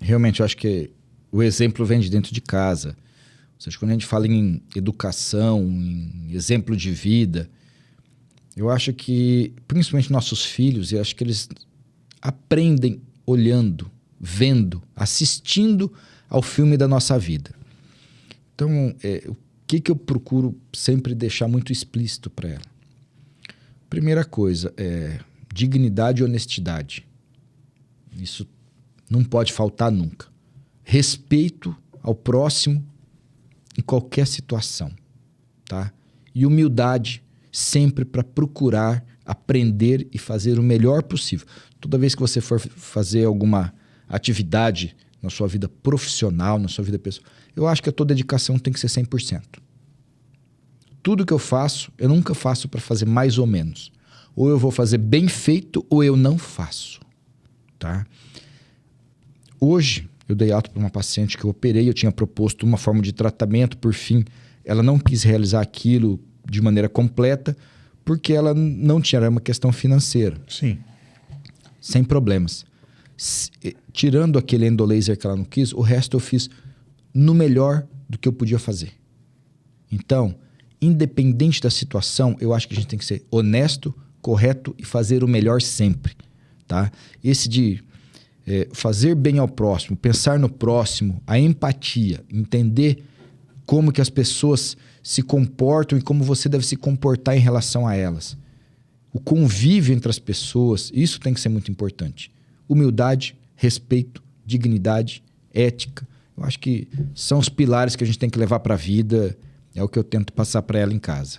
realmente, eu acho que o exemplo vem de dentro de casa. Ou seja, quando a gente fala em educação, em exemplo de vida, eu acho que, principalmente nossos filhos, eu acho que eles aprendem olhando, vendo, assistindo ao filme da nossa vida. Então, o que eu procuro sempre deixar muito explícito para ela? Primeira coisa é dignidade e honestidade. Isso não pode faltar nunca. Respeito ao próximo em qualquer situação, tá? E humildade sempre para procurar aprender e fazer o melhor possível. Toda vez que você for fazer alguma atividade na sua vida profissional, na sua vida pessoal, eu acho que a tua dedicação tem que ser 100%. Tudo que eu faço, eu nunca faço para fazer mais ou menos. Ou eu vou fazer bem feito ou eu não faço, tá? Hoje, eu dei alta para uma paciente que eu operei, eu tinha proposto uma forma de tratamento, por fim, ela não quis realizar aquilo de maneira completa, porque ela não tinha, era uma questão financeira. Sim. Sem problemas. Tirando aquele endolaser que ela não quis, o resto eu fiz no melhor do que eu podia fazer. Então, independente da situação, eu acho que a gente tem que ser honesto, correto e fazer o melhor sempre, tá? Esse de fazer bem ao próximo, pensar no próximo, a empatia, entender como que as pessoas se comportam e como você deve se comportar em relação a elas. O convívio entre as pessoas, isso tem que ser muito importante. Humildade, respeito, dignidade, ética. Eu acho que são os pilares que a gente tem que levar para a vida. É o que eu tento passar para ela em casa.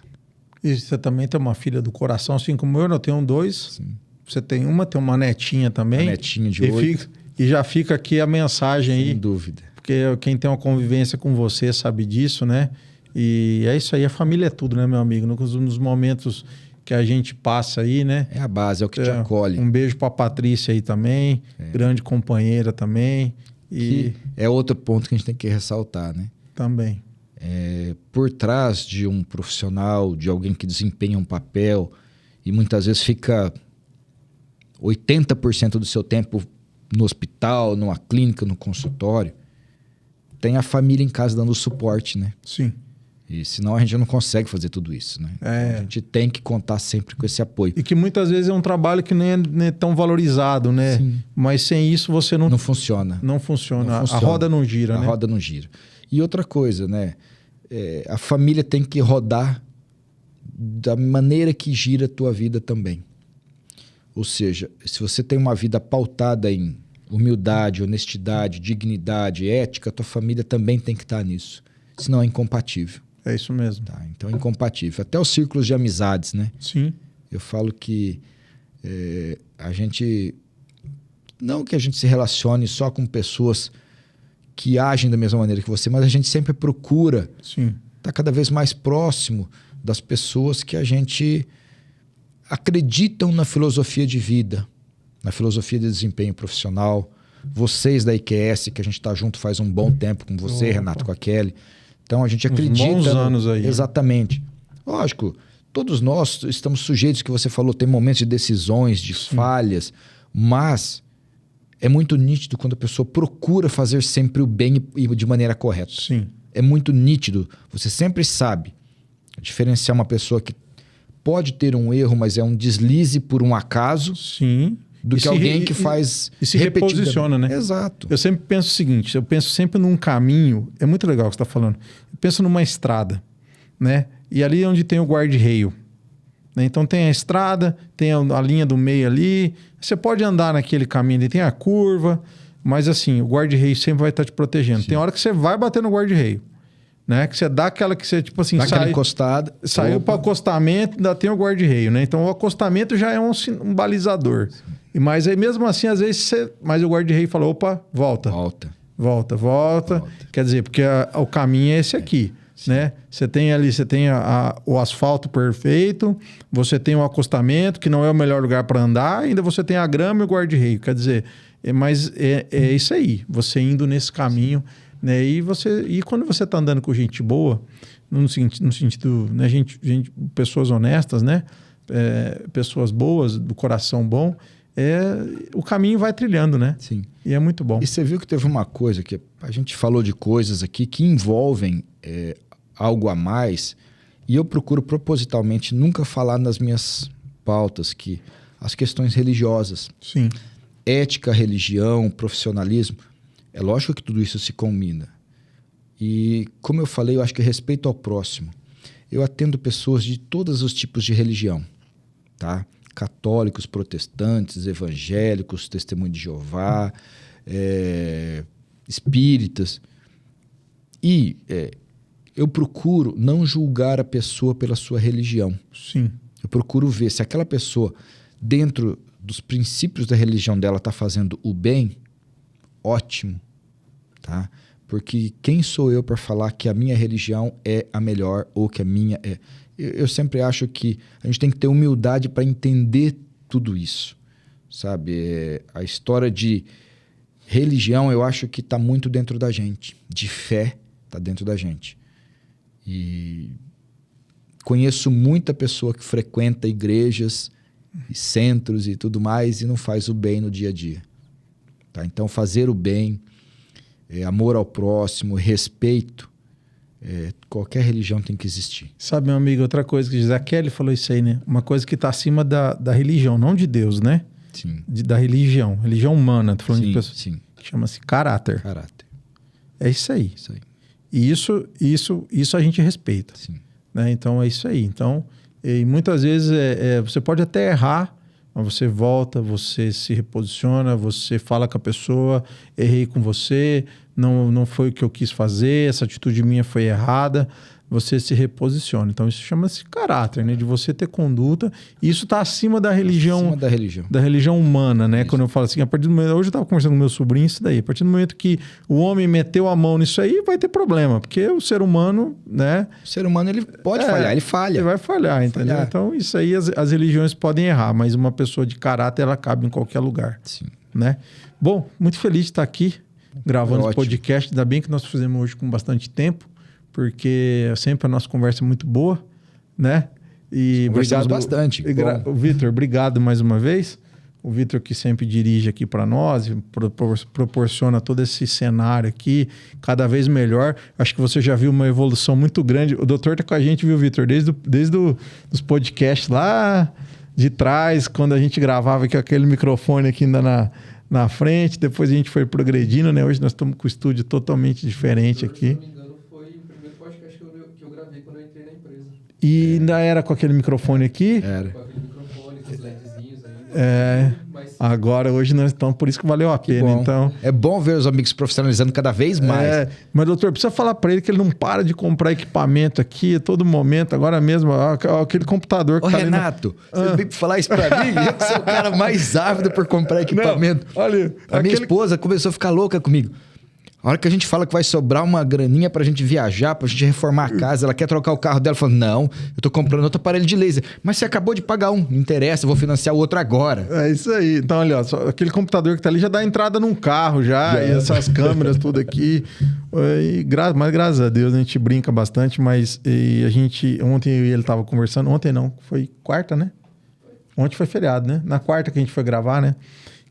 E você também tem uma filha do coração, assim como eu tenho 2. Sim. Você tem uma netinha também. Uma netinha de 8. E já fica aqui a mensagem aí. Sem dúvida. Porque quem tem uma convivência com você sabe disso, né? E é isso aí, a família é tudo, né, meu amigo? Nos momentos que a gente passa aí, né? É a base, é o que te acolhe. Um beijo para a Patrícia aí também, grande companheira também. E é outro ponto que a gente tem que ressaltar, né? Também. Por trás de um profissional, de alguém que desempenha um papel e muitas vezes fica 80% do seu tempo no hospital, numa clínica, no consultório, tem a família em casa dando suporte, né? Sim. E senão a gente não consegue fazer tudo isso, né? Então a gente tem que contar sempre com esse apoio. E que muitas vezes é um trabalho que nem é tão valorizado, né? Sim. Mas sem isso você não... Não funciona. Não funciona. A roda não gira, né? A roda não gira. E outra coisa, né? A família tem que rodar da maneira que gira a tua vida também. Ou seja, se você tem uma vida pautada em humildade, honestidade, dignidade, ética, tua família também tem que estar nisso. Senão é incompatível. É isso mesmo. Tá? Então é incompatível. Até os círculos de amizades, né? Sim. Eu falo que a gente... Não que a gente se relacione só com pessoas que agem da mesma maneira que você, mas a gente sempre procura estar cada vez mais próximo das pessoas que a gente acreditam na filosofia de vida, na filosofia de desempenho profissional. Vocês da IQS, que a gente está junto faz um bom tempo com você, Renato, com a Kelly. Então a gente acredita... Bons anos aí. Exatamente. Lógico, todos nós estamos sujeitos, que você falou, tem momentos de decisões, de falhas, mas é muito nítido quando a pessoa procura fazer sempre o bem e de maneira correta. Sim. É muito nítido. Você sempre sabe diferenciar uma pessoa que pode ter um erro, mas é um deslize por um acaso. Sim. Do que alguém que faz... E se reposiciona, né? Exato. Eu sempre penso o seguinte, eu penso sempre num caminho... É muito legal o que você está falando. Eu penso numa estrada, né? E ali é onde tem o guarda-reio. Né? Então tem a estrada, tem a linha do meio ali. Você pode andar naquele caminho ali, tem a curva. Mas assim, o guarda-reio sempre vai estar te protegendo. Sim. Tem hora que você vai bater no guarda-reio. Né? Que você dá aquela que você, tipo assim... Dá aquela encostada. Saiu para acostamento, ainda tem o guarda-reio, né? Então o acostamento já é um balizador. Mas aí mesmo assim, às vezes você... Mas o guarda-reio fala, opa, volta. Volta. Quer dizer, porque o caminho é esse aqui, né? Você tem ali, o asfalto perfeito, você tem o acostamento, que não é o melhor lugar para andar, ainda você tem a grama e o guarda-reio. Quer dizer, mas é isso aí, você indo nesse caminho... Né? E quando você está andando com gente boa, no sentido, né? Pessoas honestas, né? Pessoas boas, do coração bom, o caminho vai trilhando, né? Sim. E é muito bom. E você viu que teve uma coisa que a gente falou de coisas aqui que envolvem algo a mais, e eu procuro propositalmente nunca falar nas minhas pautas que as questões religiosas. Sim. Ética, religião, profissionalismo. É lógico que tudo isso se combina. E, como eu falei, eu acho que respeito ao próximo. Eu atendo pessoas de todos os tipos de religião, tá? Católicos, protestantes, evangélicos, testemunho de Jeová, espíritas. E eu procuro não julgar a pessoa pela sua religião. Sim. Eu procuro ver se aquela pessoa, dentro dos princípios da religião dela, está fazendo o bem, ótimo. Tá? Porque quem sou eu para falar que a minha religião é a melhor ou que a minha é... Eu sempre acho que a gente tem que ter humildade para entender tudo isso, sabe? A história de religião eu acho que está muito dentro da gente, de fé está dentro da gente. E conheço muita pessoa que frequenta igrejas e centros e tudo mais e não faz o bem no dia a dia. Tá? Então fazer o bem... amor ao próximo, respeito, Qualquer religião tem que existir. Sabe, meu amigo, outra coisa que diz, a Kelly falou isso aí, né? Uma coisa que está acima da religião, não de Deus, né? Sim. Da religião humana, tô falando Sim, de pessoas. sim. Chama-se caráter. Caráter. É isso aí. Isso aí. E isso a gente respeita. Sim. Né? Então, é isso aí. Então, e muitas vezes você pode até errar, mas você volta, você se reposiciona, você fala com a pessoa, errei com você, não foi o que eu quis fazer, essa atitude minha foi errada, você se reposiciona. Então, isso chama-se caráter, né? De você ter conduta. E isso está acima da religião. Acima da religião. Da religião humana, né? Isso. Quando eu falo assim, a partir do momento... Hoje eu estava conversando com meu sobrinho isso daí. A partir do momento que o homem meteu a mão nisso aí, vai ter problema. Porque o ser humano, né? O ser humano, ele pode falhar, ele falha. Ele vai falhar, entendeu? Falhar. Então, isso aí, as religiões podem errar. Mas uma pessoa de caráter, ela cabe em qualquer lugar. Sim. Né? Bom, muito feliz de estar aqui gravando esse Ótimo. podcast. Ainda bem que nós fizemos hoje com bastante tempo, porque sempre a nossa conversa é muito boa, né? E Conversamos obrigado bastante. O Vitor, obrigado mais uma vez. O Vitor que sempre dirige aqui para nós, proporciona todo esse cenário aqui, cada vez melhor. Acho que você já viu uma evolução muito grande. O doutor tá com a gente, viu, Vitor? Desde os podcasts lá de trás, quando a gente gravava com aquele microfone aqui ainda na frente, depois a gente foi progredindo, né? Hoje nós estamos com o estúdio totalmente diferente aqui. Se não me engano, foi o primeiro podcast que eu gravei quando eu entrei na empresa. E ainda era com aquele microfone aqui. Era. Com aquele microfone, com os LEDzinhos ainda. Mas Agora, hoje nós estamos, por isso que valeu a pena. Bom. Então, É bom ver os amigos profissionalizando cada vez mais. mas doutor, precisa falar para ele que ele não para de comprar equipamento aqui a todo momento. Agora mesmo, ó, aquele computador que Ô, tá ali Renato, você veio falar isso pra mim? Eu que sou o cara mais ávido por comprar equipamento. Não, olha, A minha esposa começou a ficar louca comigo. A hora que a gente fala que vai sobrar uma graninha pra gente viajar, pra gente reformar a casa, ela quer trocar o carro dela, fala, não, eu tô comprando outro aparelho de laser. Mas você acabou de pagar um, não interessa, eu vou financiar o outro agora. É isso aí. Então, olha, ó, aquele computador que tá ali já dá entrada num carro já, e essas câmeras tudo aqui. Mas graças a Deus a gente brinca bastante, mas a gente... Ontem eu e ele tava conversando, ontem não, foi quarta, né? Ontem foi feriado, né? Na quarta que a gente foi gravar, né?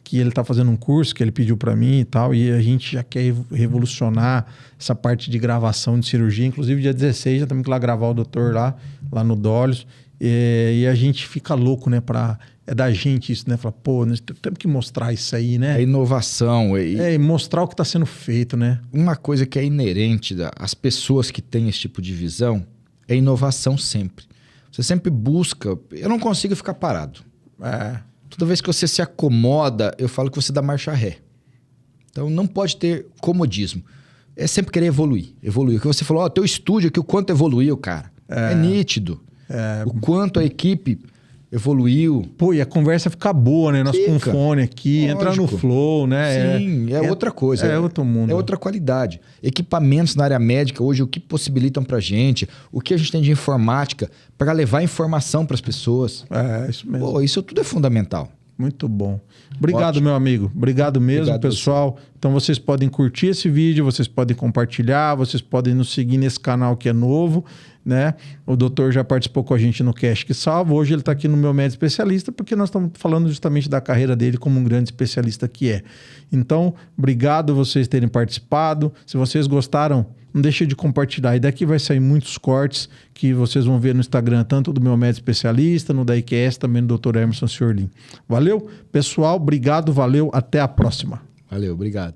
Que ele tá fazendo um curso que ele pediu para mim e tal, e a gente já quer revolucionar essa parte de gravação de cirurgia. Inclusive, dia 16 já temos que ir lá gravar o doutor lá no Dólios. E a gente fica louco, né? É da gente isso, né? Fala, pô, nós temos que mostrar isso aí, né? É inovação. E mostrar o que está sendo feito, né? Uma coisa que é inerente às pessoas que têm esse tipo de visão é inovação sempre. Você sempre busca... Eu não consigo ficar parado. Toda vez que você se acomoda, eu falo que você dá marcha ré. Então, não pode ter comodismo. É sempre querer evoluir. O que você falou, teu estúdio aqui, o quanto evoluiu, cara. É nítido. O quanto a equipe evoluiu. Pô, e a conversa fica boa, né? Nós com o Fica. fone aqui, Lógico. entra no flow, né? Sim, é outra coisa. É outro mundo. É outra qualidade. Equipamentos na área médica hoje, o que possibilitam pra gente, o que a gente tem de informática para levar informação para as pessoas. É, isso mesmo. Pô, isso tudo é fundamental. Muito bom. Obrigado, Ótimo. meu amigo. Obrigado mesmo, Obrigado pessoal. Então, vocês podem curtir esse vídeo, vocês podem compartilhar, vocês podem nos seguir nesse canal que é novo, né? O doutor já participou com a gente no Cash que Salva. Hoje ele está aqui no Meu Médico Especialista, porque nós estamos falando justamente da carreira dele como um grande especialista que é. Então, obrigado vocês terem participado. Se vocês gostaram, não deixe de compartilhar. E daqui vai sair muitos cortes que vocês vão ver no Instagram, tanto do Meu Médico Especialista, no da IQS, também do Dr. Emerson Ciorlin. Valeu? Pessoal, obrigado, valeu. Até a próxima. Valeu, obrigado.